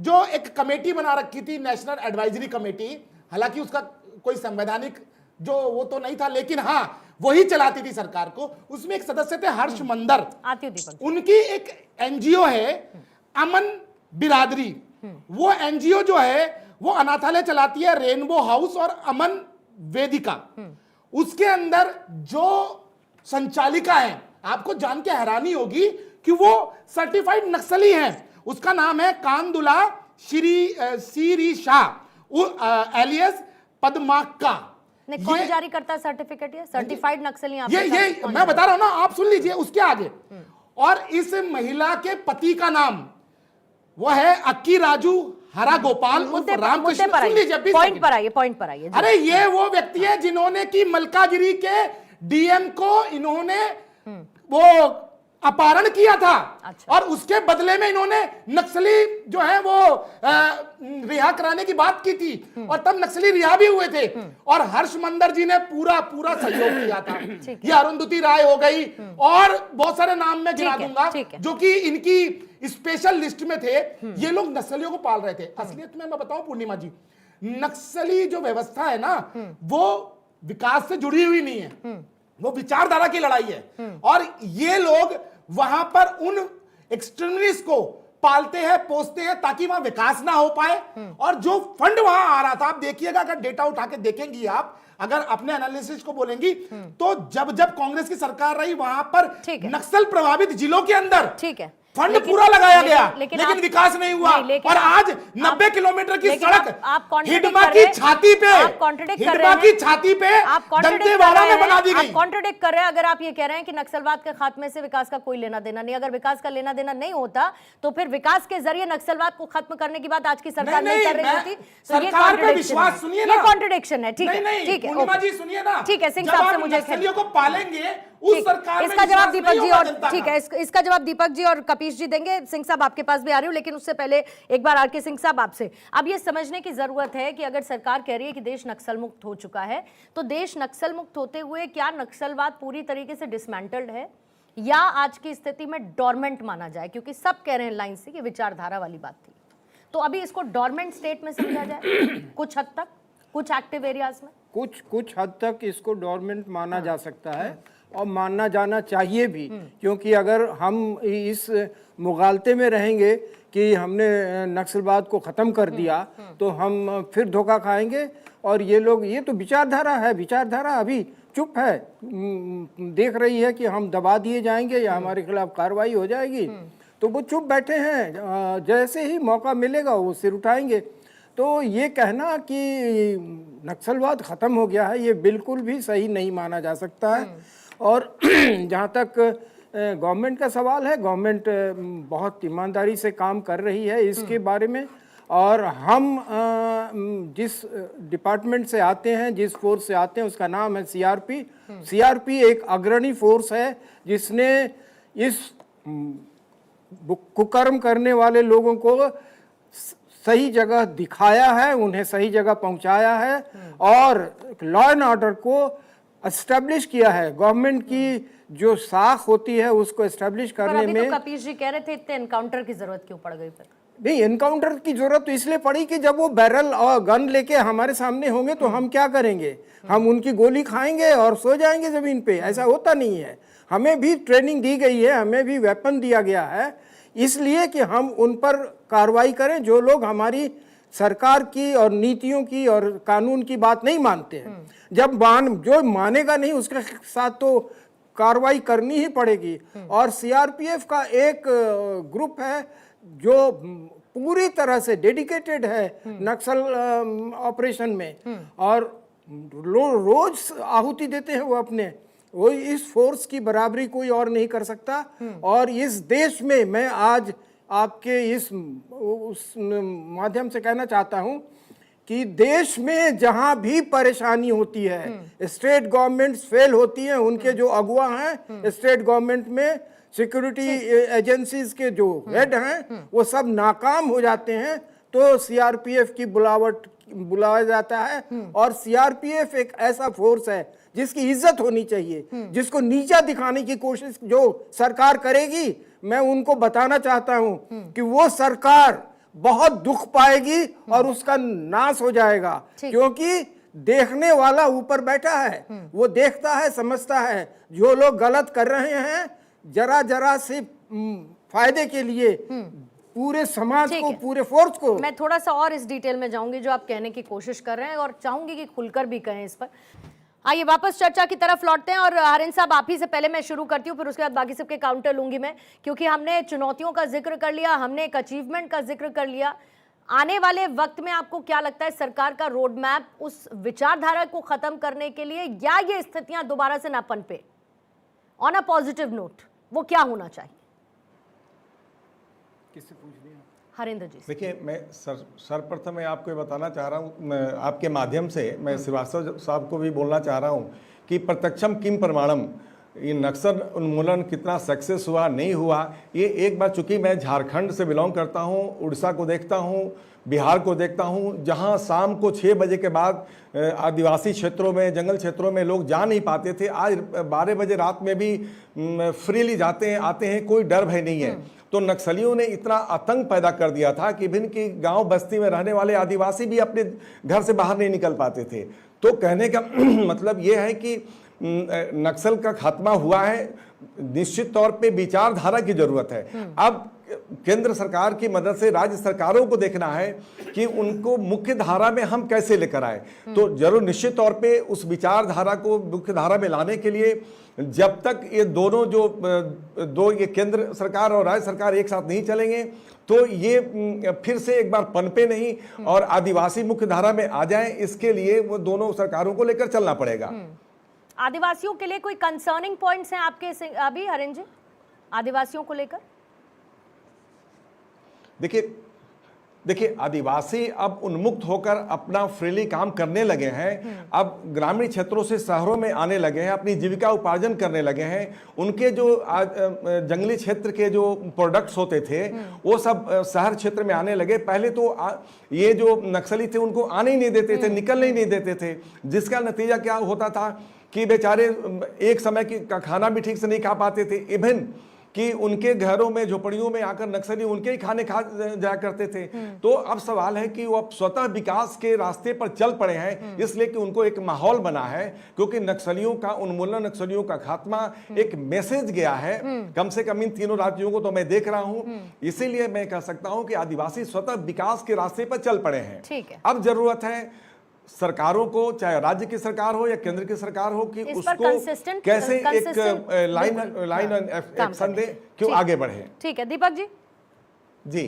जो एक कमेटी बना रखी थी, नेशनल एडवाइजरी कमेटी, हालांकि उसका कोई संवैधानिक जो वो तो नहीं था, लेकिन हाँ वही चलाती थी सरकार को। उसमें एक सदस्य थे हर्ष मंदर, उनकी एक एनजीओ है अमन बिरादरी। वो एनजीओ जो है वो अनाथालय चलाती है, रेनबो हाउस और अमन वेदिका। उसके अंदर जो संचालिका है, आपको जान के हैरानी होगी कि वो सर्टिफाइड नक्सली हैं। उसका नाम है कांदुला सीरी शाह एलियस पद्माक्का। कौन जारी करता है सर्टिफिकेट? ये सर्टिफाइड नक्सली ये मैं बता रहा हूं ना, आप सुन लीजिए उसके आगे। और इस महिला के पति का नाम वो है अक्की राजू हरा गोपाल उर्फ रामकृष्ण। सुन लीजिए, पॉइंट पर आइए। अरे ये वो व्यक्ति है जिन्होंने की मलकागिरी के डीएम को इन्होंने वो अपहरण किया था। अच्छा। और उसके बदले में इन्होंने नक्सली जो है वो रिहा कराने की बात की थी और तब नक्सली रिहा भी हुए थे और हर्ष मंदर जी ने पूरा पूरा सहयोग किया था। ये अरुंधति राय हो गई और बहुत सारे नाम मैं गिना दूंगा जो कि इनकी स्पेशल लिस्ट में थे। ये लोग नक्सलियों को पाल रहे थे। असलियत में मैं बताऊं पूर्णिमा जी, नक्सली जो व्यवस्था है ना वो विकास से जुड़ी हुई नहीं है, वो विचारधारा की लड़ाई है। और ये लोग वहां पर उन एक्सट्रीमिस्ट को पालते हैं, पोसते हैं ताकि वहां विकास ना हो पाए। और जो फंड वहां आ रहा था, आप देखिएगा, अगर डेटा उठा के देखेंगी आप, अगर अपने एनालिसिस को बोलेंगी तो जब जब कांग्रेस की सरकार रही वहां पर नक्सल प्रभावित जिलों के अंदर ठीक है फंड पूरा लगाया गया, लेकिन विकास नहीं हुआ। और आज 90 किलोमीटर की सड़क हिडमा की छाती पे, हिडमा की छाती पे दंतेवाड़ा में बना दी गई। आप कॉन्ट्रडिक्ट कर रहे हैं। अगर आप ये कह रहे हैं कि नक्सलवाद के खात्मे से विकास का कोई लेना देना नहीं, अगर विकास का लेना देना नहीं होता तो फिर विकास के जरिए नक्सलवाद को खत्म करने की बात आज की सरकार नहीं कर रही होती। सरकार पे विश्वास सुनिए ना, ये कॉन्ट्रडिक्शन है। ठीक है, ठीक है, पूर्णिमा जी सुनिए ना, ठीक है, सिंह साहब से मुझे नक्सलियों को पालेंगे उस सरकार में इसका जवाब दीपक जी और जनता ठीक है, इसका जवाब दीपक जी और कपीश जी देंगे। सिंह साहब आपके पास भी आ रही हूं, लेकिन उससे पहले एक बार आर के सिंह साहब आपसे, अब ये समझने की जरूरत है कि अगर सरकार कह रही है कि देश नक्सल मुक्त हो चुका है, तो देश नक्सल मुक्त होते हुए क्या नक्सलवाद पूरी तरीके से डिसमेंटल्ड है या आज की स्थिति में डोरमेंट माना जाए? क्योंकि सब कह रहे हैं लाइन से कि विचारधारा वाली बात थी, तो अभी इसको डोरमेंट स्टेट में समझा जाए कुछ हद तक, कुछ एक्टिव एरियाज में कुछ हद तक इसको डोरमेंट माना जा सकता है और मानना जाना चाहिए भी, क्योंकि अगर हम इस मुगालते में रहेंगे कि हमने नक्सलवाद को ख़त्म कर दिया तो हम फिर धोखा खाएंगे। और ये लोग, ये तो विचारधारा है, विचारधारा अभी चुप है, देख रही है कि हम दबा दिए जाएंगे या हमारे खिलाफ कार्रवाई हो जाएगी, तो वो चुप बैठे हैं। जैसे ही मौका मिलेगा वो सिर उठाएंगे। तो ये कहना कि नक्सलवाद ख़त्म हो गया है, ये बिल्कुल भी सही नहीं माना जा सकता है। और जहाँ तक गवर्नमेंट का सवाल है, गवर्नमेंट बहुत ईमानदारी से काम कर रही है इसके बारे में। और हम जिस डिपार्टमेंट से आते हैं, जिस फोर्स से आते हैं, उसका नाम है सीआरपी। सीआरपी एक अग्रणी फोर्स है जिसने इस कुकर्म करने वाले लोगों को सही जगह दिखाया है, उन्हें सही जगह पहुंचाया है और लॉ एंड ऑर्डर को एस्टेब्लिश किया है। गवर्नमेंट की जो साख होती है उसको एस्टेब्लिश करने में, तो कपीश जी कह रहे थे इतने एनकाउंटर की जरूरत क्यों पड़ गई? फिर नहीं, एनकाउंटर की जरूरत तो इसलिए पड़ी कि जब वो बैरल और गन लेके हमारे सामने होंगे तो हम क्या करेंगे? हम उनकी गोली खाएंगे और सो जाएंगे जमीन पे? ऐसा होता नहीं है। हमें भी ट्रेनिंग दी गई है, हमें भी वेपन दिया गया है, इसलिए कि हम उन पर कार्रवाई करें जो लोग हमारी सरकार की और नीतियों की और कानून की बात नहीं मानते हैं। जब जो मानेगा नहीं उसके साथ तो कार्रवाई करनी ही पड़ेगी। और सीआरपीएफ का एक ग्रुप है जो पूरी तरह से डेडिकेटेड है नक्सल ऑपरेशन में और रोज आहुति देते हैं वो अपने। वो इस फोर्स की बराबरी कोई और नहीं कर सकता। और इस देश में मैं आज आपके इस उस माध्यम से कहना चाहता हूं कि देश में जहां भी परेशानी होती है, स्टेट गवर्नमेंट्स फेल होती हैं, उनके जो अगुआ हैं स्टेट गवर्नमेंट में, सिक्योरिटी एजेंसीज के जो हेड हैं वो सब नाकाम हो जाते हैं, तो सीआरपीएफ की बुलाया जाता है। और सीआरपीएफ एक ऐसा फोर्स है जिसकी इज्जत होनी चाहिए, जिसको नीचा दिखाने की कोशिश जो सरकार करेगी, मैं उनको बताना चाहता हूं कि वो सरकार बहुत दुख पाएगी और उसका नाश हो जाएगा। क्योंकि देखने वाला ऊपर बैठा है, वो देखता है, समझता है जो लोग गलत कर रहे हैं जरा जरा से फायदे के लिए पूरे समाज को, पूरे फोर्स को। मैं थोड़ा सा और इस डिटेल में जाऊंगी जो आप कहने की कोशिश कर रहे हैं और चाहूंगी कि खुलकर भी कहें इस पर। आइए वापस चर्चा की तरफ लौटते हैं और हरिन साहब आप ही से पहले मैं शुरू करती हूँ, फिर उसके बाद बाकी सबके काउंटर लूंगी मैं, क्योंकि हमने चुनौतियों का जिक्र कर लिया, हमने एक अचीवमेंट का जिक्र कर लिया। आने वाले वक्त में आपको क्या लगता है सरकार का रोड मैप उस विचारधारा को खत्म करने के लिए, या ये स्थितियां दोबारा से ना पनपे, ऑन अ पॉजिटिव नोट, वो क्या होना चाहिए? किससे पूछ लिया? हरिंदर जी। देखिए, मैं सर्वप्रथम मैं आपको ये बताना चाह रहा हूँ, आपके माध्यम से मैं श्रीवास्तव साहब को भी बोलना चाह रहा हूँ कि प्रत्यक्षम किम प्रमाणम, ये नक्सल उन्मूलन कितना सक्सेस हुआ नहीं हुआ, ये एक बार, चूंकि मैं झारखंड से बिलोंग करता हूँ, उड़ीसा को देखता हूँ, बिहार को देखता हूँ, जहाँ शाम को 6 बजे के बाद आदिवासी क्षेत्रों में, जंगल क्षेत्रों में लोग जा नहीं पाते थे, आज 12 बजे रात में भी फ्रीली जाते हैं, आते हैं, कोई डर भय नहीं है। तो नक्सलियों ने इतना आतंक पैदा कर दिया था कि भिन्न की गांव बस्ती में रहने वाले आदिवासी भी अपने घर से बाहर नहीं निकल पाते थे। तो कहने का मतलब ये है कि नक्सल का खात्मा हुआ है, निश्चित तौर पे विचारधारा की जरूरत है। अब केंद्र सरकार की मदद से राज्य सरकारों को देखना है कि उनको मुख्य धारा में हम कैसे लेकर आए। तो जरूर निश्चित तौर पे उस विचारधारा को मुख्य धारा में लाने के लिए जब तक ये दोनों ये केंद्र सरकार और राज्य सरकार एक साथ नहीं चलेंगे तो ये फिर से एक बार पनपे नहीं और आदिवासी मुख्य धारा में आ जाए, इसके लिए वो दोनों सरकारों को लेकर चलना पड़ेगा। आदिवासियों के लिए कोई कंसर्निंग पॉइंट्स हैं आपके अभी हरेंद्र जी, आदिवासियों को लेकर? देखिए आदिवासी अब उन्मुक्त होकर अपना फ्रीली काम करने लगे हैं। अब ग्रामीण क्षेत्रों से शहरों में आने लगे हैं, अपनी जीविका उपार्जन करने लगे हैं। उनके जो जंगली क्षेत्र के जो प्रोडक्ट्स होते थे वो सब शहर क्षेत्र में आने लगे। पहले तो ये जो नक्सली थे उनको आने ही नहीं देते थे, निकलने ही नहीं देते थे, जिसका नतीजा क्या होता था कि बेचारे एक समय का खाना भी ठीक से नहीं खा पाते थे। इवन कि उनके घरों में झोपड़ियों में आकर नक्सली उनके ही खाने खा जाया करते थे। तो अब सवाल है कि वो अब स्वतः विकास के रास्ते पर चल पड़े हैं, इसलिए कि उनको एक माहौल बना है, क्योंकि नक्सलियों का उन्मूलन, नक्सलियों का खात्मा एक मैसेज गया है कम से कम इन तीनों राज्यों को, तो मैं देख रहा हूं। इसीलिए मैं कह सकता हूं कि आदिवासी स्वतः विकास के रास्ते पर चल पड़े हैं। ठीक है। अब जरूरत है सरकारों को, चाहे राज्य की सरकार हो या केंद्र की सरकार हो, कि उसको कैसे एक लाइन एक्शन दे, क्यों आगे बढ़े। ठीक है दीपक जी। जी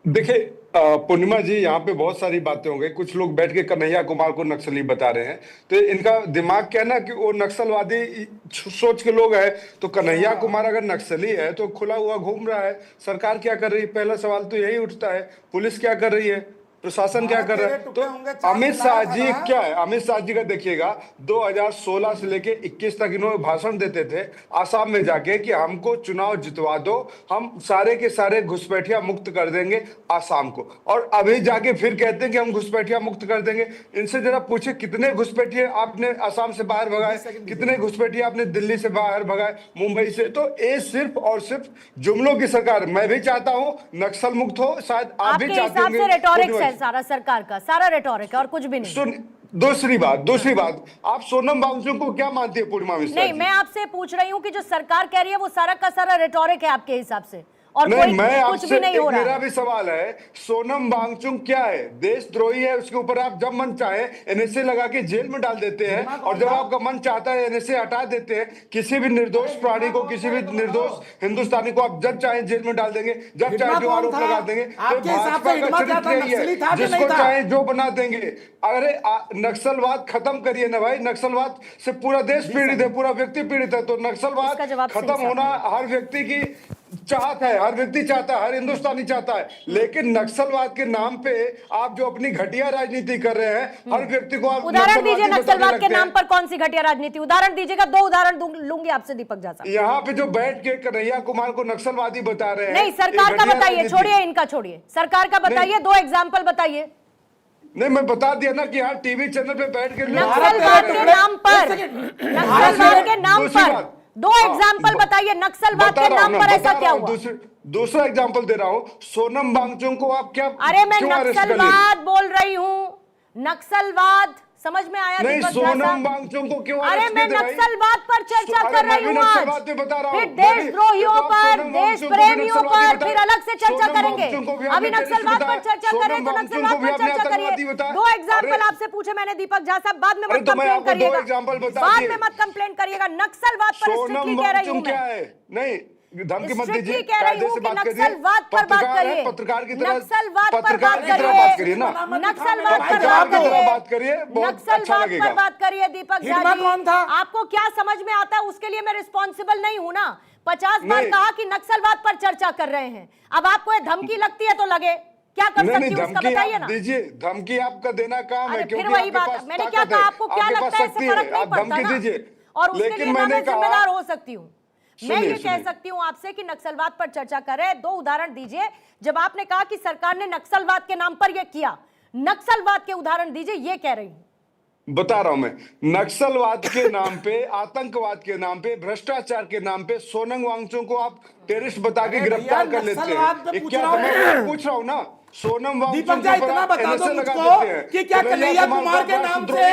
देखिए पूर्णिमा जी, यहाँ पे बहुत सारी बातें हो गई। कुछ लोग बैठ के कन्हैया कुमार को नक्सली बता रहे हैं, तो इनका दिमाग क्या है ना कि वो नक्सलवादी सोच के लोग हैं। तो कन्हैया कुमार अगर नक्सली है तो खुला हुआ घूम रहा है, सरकार क्या कर रही है? पहला सवाल तो यही उठता है। पुलिस क्या कर रही है? प्रशासन क्या कर रहा है? तो अमित शाह जी क्या है, अमित शाह जी का देखिएगा 2016 से लेके 21 तक इन्होंने भाषण देते थे आसाम में जाके कि हमको चुनाव जितवा दो, हम सारे के सारे घुसपैठिया मुक्त कर देंगे आसाम को। और अभी जाके फिर कहते हैं कि हम घुसपैठिया मुक्त कर देंगे। इनसे जरा पूछे कितने घुसपैठिए आपने आसाम से बाहर भगाए, कितने घुसपैठिए आपने दिल्ली से बाहर भगाए, मुंबई से। तो ये सिर्फ और सिर्फ जुमलों की सरकार। मैं भी चाहता हूँ नक्सल मुक्त हो, शायद आप भी चाहते होंगे। सारा सरकार का सारा रेटोरिक है और कुछ भी नहीं। दूसरी बात, आप सोनम वांगचुक को क्या मानती है पूर्णिमा मिश्रा? नहीं, मैं आपसे पूछ रही हूँ कि जो सरकार कह रही है वो सारा का सारा रेटोरिक है आपके हिसाब से, और नहीं, कोई मैं कुछ भी नहीं हो रहा। मेरा भी सवाल है, सोनम वांगचुक क्या है? देशद्रोही है, उसके ऊपर आप जब मन चाहे एनएसए लगा के जेल में डाल देते हैं, और जब आपका मन चाहता है एनएसए हटा देते हैं। किसी भी निर्दोष प्राणी को, किसी भी निर्दोष हिंदुस्तानी को आप जब चाहे जेल में डाल देंगे, जब चाहे जो आरोप लगा देंगे। जिसको चाहे जो बना देंगे। अरे नक्सलवाद खत्म करिए ना भाई, नक्सलवाद से पूरा देश पीड़ित है, पूरा व्यक्ति पीड़ित है। तो नक्सलवाद खत्म होना हर व्यक्ति की चाहत है, हर व्यक्ति चाहता है, हर हिंदुस्तानी चाहता है। लेकिन नक्सलवाद के नाम पे आप जो अपनी घटिया राजनीति कर रहे हैं, हर व्यक्ति को आप उदाहरण दीजिए। नक्सलवाद के नाम पर कौन सी घटिया राजनीति? उदाहरण दीजिएगा, 2 उदाहरण लूंगी आपसे दीपक झा साहब। यहाँ पे जो बैठ के कन्हैया कुमार को नक्सलवादी बता रहे हैं। नहीं, सरकार का बताइए, छोड़िए इनका, छोड़िए सरकार का बताइए, 2 एग्जाम्पल बताइए। नहीं, मैं बता दिया ना कि यहाँ टीवी चैनल पे बैठ के नक्सलवाद के नाम पर, नक्सलवाद के नाम पर 2 एग्जाम्पल बताइए। नक्सलवाद के नाम पर ऐसा क्या हुआ? दूसरा एग्जाम्पल दे रहा हूँ। सोनम वांगचुक को आप क्या, अरे मैं नक्सलवाद बोल रही हूँ, नक्सलवाद समझ में आया? नहीं, सोनम वांगचुक को क्यों? अरे मैं नक्सलवाद पर चर्चा कर रही हूँ आज। फिर देशद्रोहियों पर, देश प्रेमियों पर फिर अलग से चर्चा करेंगे। अभी नक्सलवाद पर चर्चा करें तो नक्सलवाद पर चर्चा करिए। 2 एग्जाम्पल आपसे पूछे मैंने दीपक झा साहब, बाद में मत कंप्लेन करिएगा, बाद में मत कंप्लेन करिएगा। नक्सलवाद पर स्ट्रिक्टली कह रही हूँ मैं। नहीं, धमकी मत दीजिए, कह रही हूँ कि नक्सलवाद पर बात करिए, पत्रकार की तरह, नक्सलवाद पर बात करिए, नक्सलवाद पर बात करिए। दीपक झा जी, आपको क्या समझ में आता है उसके लिए मैं रिस्पॉन्सिबल नहीं हूं ना। 50 बार कहा कि नक्सलवाद पर चर्चा कर रहे हैं, अब आपको ये धमकी लगती है तो लगे, क्या कर सकती हूँ उसका बताइए ना। दीजिए, धमकी आपका देना काम है। फिर वही बात, मैंने क्या कहा, आपको क्या लगता है इससे फर्क नहीं पड़ता ना। और उसके लेकिन लिए ना मैंने मैं कहा- जिम्मेदार हो सकती हूँ। मैं सुनिए, ये कह सुनिए। सकती हूँ आपसे कि नक्सलवाद पर चर्चा करें। 2 उदाहरण दीजिए। जब आपने कहा कि सरकार ने नक्सलवाद के नाम पर यह किया, नक्सलवाद के उदाहरण दीजिए, ये कह रही हूं। बता रहा हूं मैं, नक्सलवाद के नाम पे, आतंकवाद के नाम पे, भ्रष्टाचार के नाम पे सोनम वांगचुक को आप टेररिस्ट बता के अरे गिरफ्तार भैया, कर लेते नक्सलवाद पे हैं। पूछ क्या रहा हूं। मैं पूछ रहा हूं ना, सोनम वांगचुक दीपक जी, इतना बता दो मुझको कि क्या कन्हैया कुमार के नाम से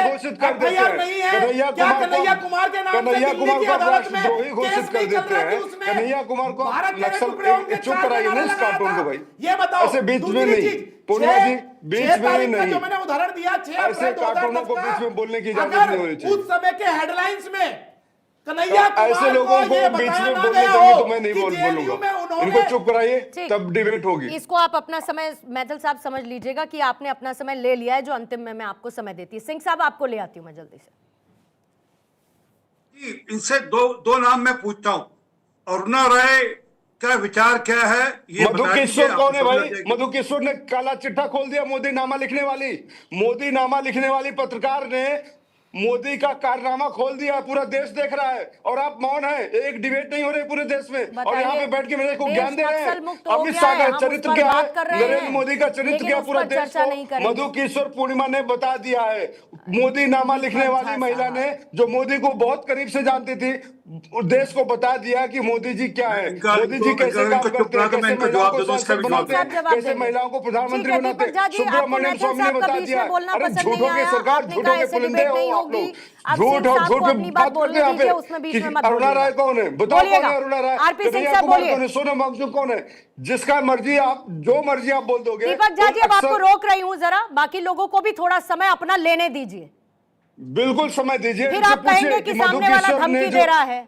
एफआईआर नहीं है? क्या कन्हैया कुमार के नाम से दिल्ली की अदालत में केस नहीं चल रहा कि उसमें कन्हैया कुमार को भारत के नक्सल टुकड़े होंगे, चुप 4 कराइए ना नारा इस लगाया कार्टून था। को भाई। ये बताओ, ऐसे बीच में दूसरी नहीं, चीज, पूर्णिमा जी, 6 बीच में तारीख का नहीं। जो मैंने उदाहरण दिया, 6 ऐसे अप्रैल कार्टूनों 2010 को बीच में बोलने की इजाजत अगर नहीं होनी चाहिए। उस समय के हेडलाइंस में कन्हैया ऐसे कुमार लोगों को को ये बीच बताया में ना बोलने गया देंगे हो तो मैं नहीं कि बोलूंगा। JNU में उन्होंने इनको चुप कराइए, ठीक। तब डिबेट होगी। इसको आप अपना समय, मैथिल साहब समझ लीजिएगा कि आपने अपना समय ले लिया है, जो अंतिम में मैं आपको समय देती हूँ। सिंह साहब, आपको ले आती हूँ मैं जल्दी से। इनसे दो नाम मैं पूछता हूँ, अरुणा राय का विचार क्या है ये मधु बता किशोर दीजिए, कौन है आपको समझ भाई? आ जाएगी। मधु किशोर ने काला चिट्ठा खोल दिया मोदी नामा लिखने वाली पत्रकार ने मोदी का कारनामा खोल दिया, पूरा देश देख रहा है और आप मौन है। एक डिबेट नहीं हो रही पूरे देश में, और यहाँ पे बैठ के मेरे को देश ज्ञान दे रहे हैं। नक्सल मुक्त हो अमित गया शाह है, का हम उस चरित्र पर क्या है, बात कर रहे हैं, नरेंद्र मोदी का चरित्र लेकिन क्या है उस पूरा पर देश चर्चा नहीं को करेंगे। मधु किशोर पूर्णिमा ने बता दिया है। मोदी नामा लिखने वाली झा महिला साहब। ने, जो मोदी को बहुत करीब से जानती थी, देश को बता दिया कि मोदी जी क्या है, मोदी जी कैसे काम करते हैं, कैसे महिलाओं को सांसद बनाते हैं, कैसे महिलाओं को प्रधानमंत्री बनाते हैं। सुब्रमण्यम स्वामी ने बता दिया। अरे झूठों की सरकार, झूठों के पुलिंदे हो आप लोग। झूठ और झूठ पे बात करते हैं यहाँ पे कि अरुणा राय कौन है? बताओ कौन है अरुणा राय? कन्हैया कुमार कौन है? सोनम वांगचुक कौन है? जिसका मर्जी आप, जो मर्जी आप बोल दोगे। दीपक झा जी, अब आपको रोक रही हूं, जरा बाकी लोगों को भी थोड़ा समय अपना लेने दीजिए। बिल्कुल समय दीजिए। फिर आप कहेंगे कि सामने वाला धमकी दे रहा है।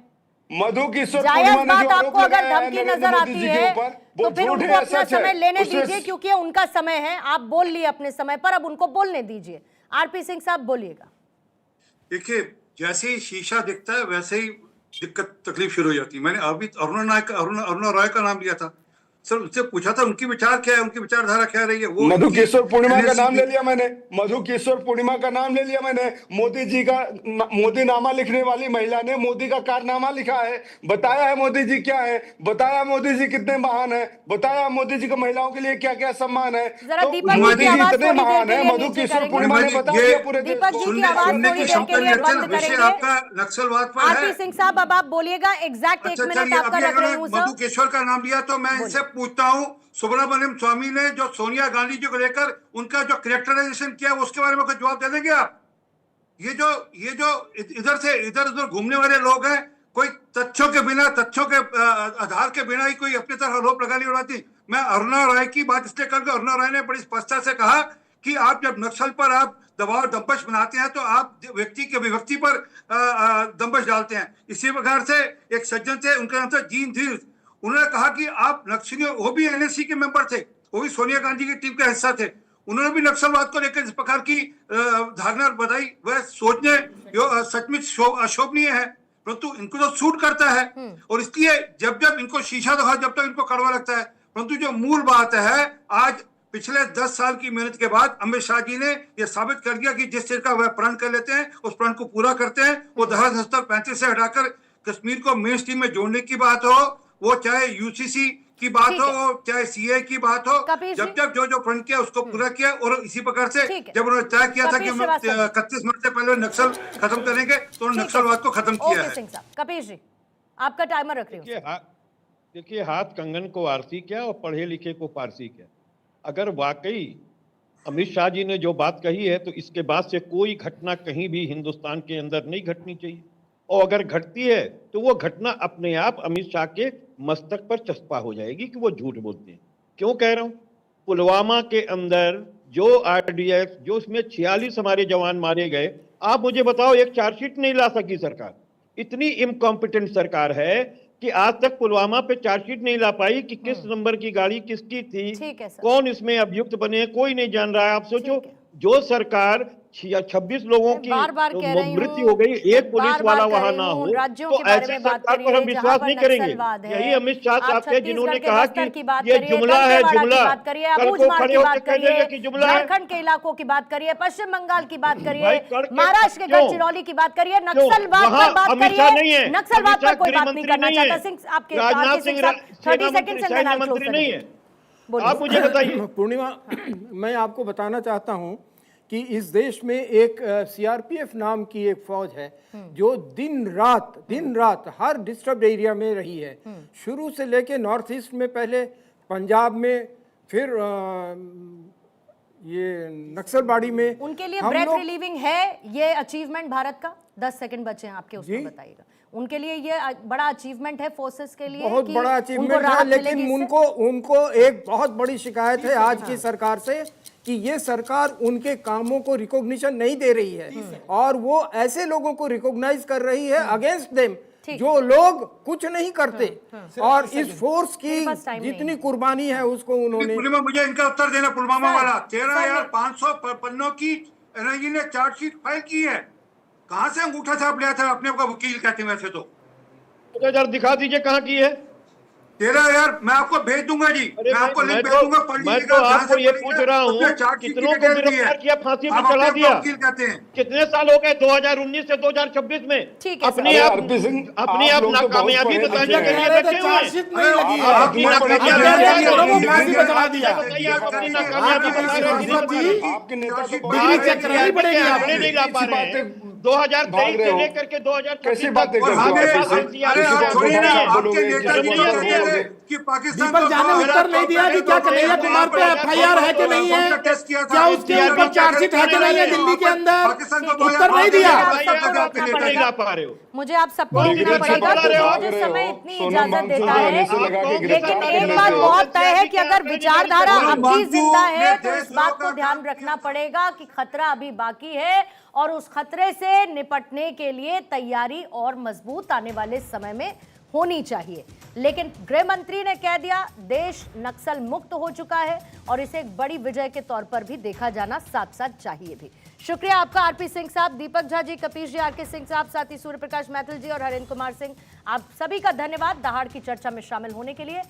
मधु किशोर जायज बात, आपको अगर धमकी नजर आती है तो फिर उनको अपना समय लेने दीजिए, क्योंकि उनका समय है। आप बोल लिए अपने समय पर, अब उनको बोलने दीजिए। आरपी सिंह साहब, बोलिएगा। देखिए, जैसे ही शीशा दिखता है वैसे ही दिक्कत तकलीफ शुरू हो जाती है। मैंने अभी अरुणा राय का नाम लिया था सर, उससे पूछा था उनकी विचार क्या है, उनकी विचारधारा क्या रही है। वो मधु किशोर पूर्णिमा का नाम ले NSC लिया मैंने, मधु किशोर पूर्णिमा का नाम ले लिया मैंने। मोदी जी का मोदी नामा लिखने वाली महिला ने मोदी का कारनामा लिखा है, बताया है मोदी जी क्या है, बताया मोदी जी कितने महान है, बताया मोदी जी को महिलाओं के लिए क्या क्या सम्मान है। जरा तो दीपक जी मोदी की जी आवाज इतने थोड़ी देर महान के है, लिए मधु नीचे किशोर करेंगे। पूर्णिमा ने बता दिया पूरे देश दीपक को। जी की आवाज सुनने थोड़ी की देर के क्षमता लिए नहीं बंद रखते, विषय करेंगे। आपका नक्सलवाद पर आरपी है। सिंह साहब, अब आप बोलिएगा। एग्जैक्ट 1 अच्छा मिनट चलिए, आपका अभी रख रही अगर हूँ मधु सर। किशोर का नाम लिया तो मैं इनसे पूछता हूँ, सुब्रमण्यम स्वामी ने जो सोनिया गांधी जी को लेकर उनका जो कैरेक्टराइजेशन किया उसके बारे में कुछ जवाब दे देंगे आप? ये जो इधर से इधर उधर घूमने वाले लोग हैं, कोई तथ्यों के बिना, तथ्यों के आधार के बिना ही कोई अपनी तरह आरोप लगाने उड़ाती। मैं अरुणा राय की बात इसलिए करके, अरुणा राय ने बड़ी स्पष्टता से कहा कि आप जब नक्सल पर आप दबाव दंपश बनाते हैं तो आप व्यक्ति के विभक्ति पर दंपश डालते हैं। इसी प्रकार से एक सज्जन थे, उनका नाम था जीन धीर, उन्होंने कहा कि आप नक्सलियों, वो भी NSC के मेंबर थे, वो भी सोनिया गांधी की टीम का हिस्सा थे, उन्होंने भी नक्सलवाद को लेकर इस प्रकार की धारणा बताई। वह सोचने सचमुच अशोभनीय है, परंतु इनको तो सूट करता है और इसलिए जब जब इनको शीशा दिखा, जब तक इनको कड़वा लगता है। परंतु जो मूल बात है, आज पिछले 10 साल की मेहनत के बाद अमित शाह जी ने यह साबित कर दिया कि जिस चीज का वह प्रण कर लेते हैं उस प्रण को पूरा करते हैं। वो दहशत स्तर 35 से हटाकर कश्मीर को मेन स्ट्रीम में जोड़ने की बात हो, वो चाहे UCC की बात हो, चाहे CA की बात हो, जब जब जो प्रण किया उसको पूरा किया। और इसी प्रकार से जब उन्होंने तय किया था कि 31 मार्च से पहले नक्सल खत्म करेंगे तो उन्होंने नक्सलवाद को खत्म किया है। सिंह साहब, कपिश जी, आपका टाइमर रख रही हूँ। देखिए, हाथ कंगन को आरती क्या और पढ़े लिखे को पारसी क्या। अगर वाकई अमित शाह जी ने जो बात कही है तो इसके बाद से कोई घटना कहीं भी हिंदुस्तान के अंदर नहीं घटनी चाहिए, और अगर घटती है तो वो घटना अपने आप अमित शाह के मस्तक पर चस्पा हो जाएगी कि वो झूठ बोलते हैं। क्यों कह रहा हूं? पुलवामा के अंदर जो RDF, जो उसमें 46 हमारे जवान मारे गए, आप मुझे बताओ, एक चार्जशीट नहीं ला सकी सरकार। इतनी इनकॉम्पिटेंट सरकार है कि आज तक पुलवामा पे चार्जशीट नहीं ला पाई कि किस नंबर की गाड़ी किसकी थी, कौन इसमें अभियुक्त बने, कोई नहीं जान रहा है। आप सोचो, जो सरकार 26 लोगों की बार-बार कह रही हूं, मृत्यु हो गई, एक पुलिस बार-बार वाला कह वहां रही ना हूं, हो, राज्यों तो के बारे ऐसी में बात सरकार पर करिए हम जहां विश्वास पर नहीं करेंगे। नक्सलवाद है। यही अमित शाह आप साहब थे जिन्होंने छत्तीसगढ़ के कहा बस्तर की बात कि ये करिए, जुमला है, दंतेवाड़ा की जुमला। बात करिए, कल को अबूझमाड़ खड़े की होकर बात कह देंगे करिए, कि जुमला है। झारखंड के इलाकों की बात करिए, पश्चिम बंगाल की बात भाई, करिए, करके महाराष्ट्र के क्यों? गढ़चिरौली की बात करिए, नक्सलवाद वहां पर बात अमित शाह नहीं करिए। है, नक्सलवाद अमित शाह पर कोई बात नहीं गृह करना मंत्री नहीं चाहता। है, सिंह आपके राजनाथ सिंह 30 सेकंड से सैन्य मंत्री नहीं है। बोलिए। आप मुझे बताइए। पूर्णिमा, मैं आपको बताना चाहता हूं कि इस देश में एक सीआरपीएफ नाम की एक फौज है जो दिन रात हर डिस्टर्ब एरिया में रही है। शुरू से लेके नॉर्थ ईस्ट में, पहले पंजाब में, फिर ये नक्सलबाड़ी में। उनके लिए हम ब्रेथ लोग- रिलीविंग है ये अचीवमेंट भारत का? 10 सेकंड बचे हैं आपके, उसमें जी। बताइएगा। उनके लिए ये बड़ा अचीवमेंट है फोर्सेस के लिए बहुत कि बड़ा उनको अचीवमेंट है, राहत लेकिन मिलेगी इससे? उनको एक बहुत बड़ी शिकायत है आज की सरकार से कि ये सरकार उनके कामों को रिकॉग्निशन नहीं दे रही है और वो ऐसे लोगों को रिकॉग्नाइज कर रही है अगेंस्ट देम जो लोग कुछ नहीं करते। और इस फोर्स की मेरे पास time जितनी नहीं। कुर्बानी है उसको उन्होंने। पुलवामा, मुझे इनका उत्तर देना। पुलवामा सर, वाला सर, 13,500 पन्नों की एनआईए ने चार्जशीट फाइल की है। कहां से अंगूठा छाप लिया था? अपने आप का वकील कहते हैं वैसे तो। जरा दिखा दीजिए कहाँ की है। 13,000 मैं आपको भेज दूंगा जी। अरे मैं आपको लिंक मैं भेज तो- दूंगा, पढ़ मैं लीजिएगा, तो ध्यान आपको से ये पढ़िएगा। पूछ रहा हूँ, उसमें चार्जशीट की कितनों को डिटेल दी है। गिरफ्तार किया, फांसी पे आप चढ़ा अपने दिया? आप को वकील कहते हैं। कितने साल हो गए 2019 से 2026 में? ठीक है, अपनी सर। आप आरपी सिंह, अपनी आप आप लोग तो बहुत नाकामयाबी पढ़े बताने लिखे के हैं। लिए कह रहे थे बैठे हुए हैं। चार्जशीट नहीं लगी है। आपकी इतने पढ़े नाकामयाबी लिखे बताने हैं, के लिए लोगों को बैठे फांसी हुए पे चढ़ा हैं। दिया। बताइए, आप अपनी आप नाकामयाबी अपनी बता रहे हैं। दीपक जी, आपके नेता तो डिग्री बहुत चेक करानी पड़ेगी आपने आपकी। नहीं ला पा रहे हैं। 2023 से लेकर के 2026 कैसी बातें और करते हो हमें आप ऐसे? अरे आप किसी को छोड़िए ना, बोलोगे, आप आपके बोलोगे, नेता जी किसी ने को कहते बोलोगे। थे कि पाकिस्तान दीपक जाने उत्तर नहीं दिया कि क्या कन्हैया कुमार पे एफआईआर है कि नहीं है, क्या उसके ऊपर चार्जशीट है कि नहीं है दिल्ली के अंदर, उत्तर नहीं दिया। नहीं ला पा रहे हो। मुझे आप सबको कौन रोकना सी पड़ेगा बता रहे हो? क्योंकि मुझे समय इतनी सोनम इजाजत वांगचुक देता को है। गले से लगा के लेकिन गिरफ्तार एक करने बात लगे। बहुत तय है कि अगर विचारधारा अब भी जिंदा है तो देश इस बात द्रोह को का ध्यान काम रखना किया। पड़ेगा कि खतरा अभी बाकी है और उस खतरे से निपटने के लिए तैयारी और मजबूत आने वाले समय में होनी चाहिए। लेकिन गृह मंत्री ने कह दिया देश नक्सल मुक्त हो चुका है और इसे एक बड़ी विजय के तौर पर भी देखा जाना साथ साथ चाहिए भी। शुक्रिया आपका आरपी सिंह साहब, दीपक झा जी, कपीश जी, आरके सिंह साहब, साथ ही सूर्य प्रकाश मैथिल जी और हरेंद्र कुमार सिंह, आप सभी का धन्यवाद दहाड़ की चर्चा में शामिल होने के लिए।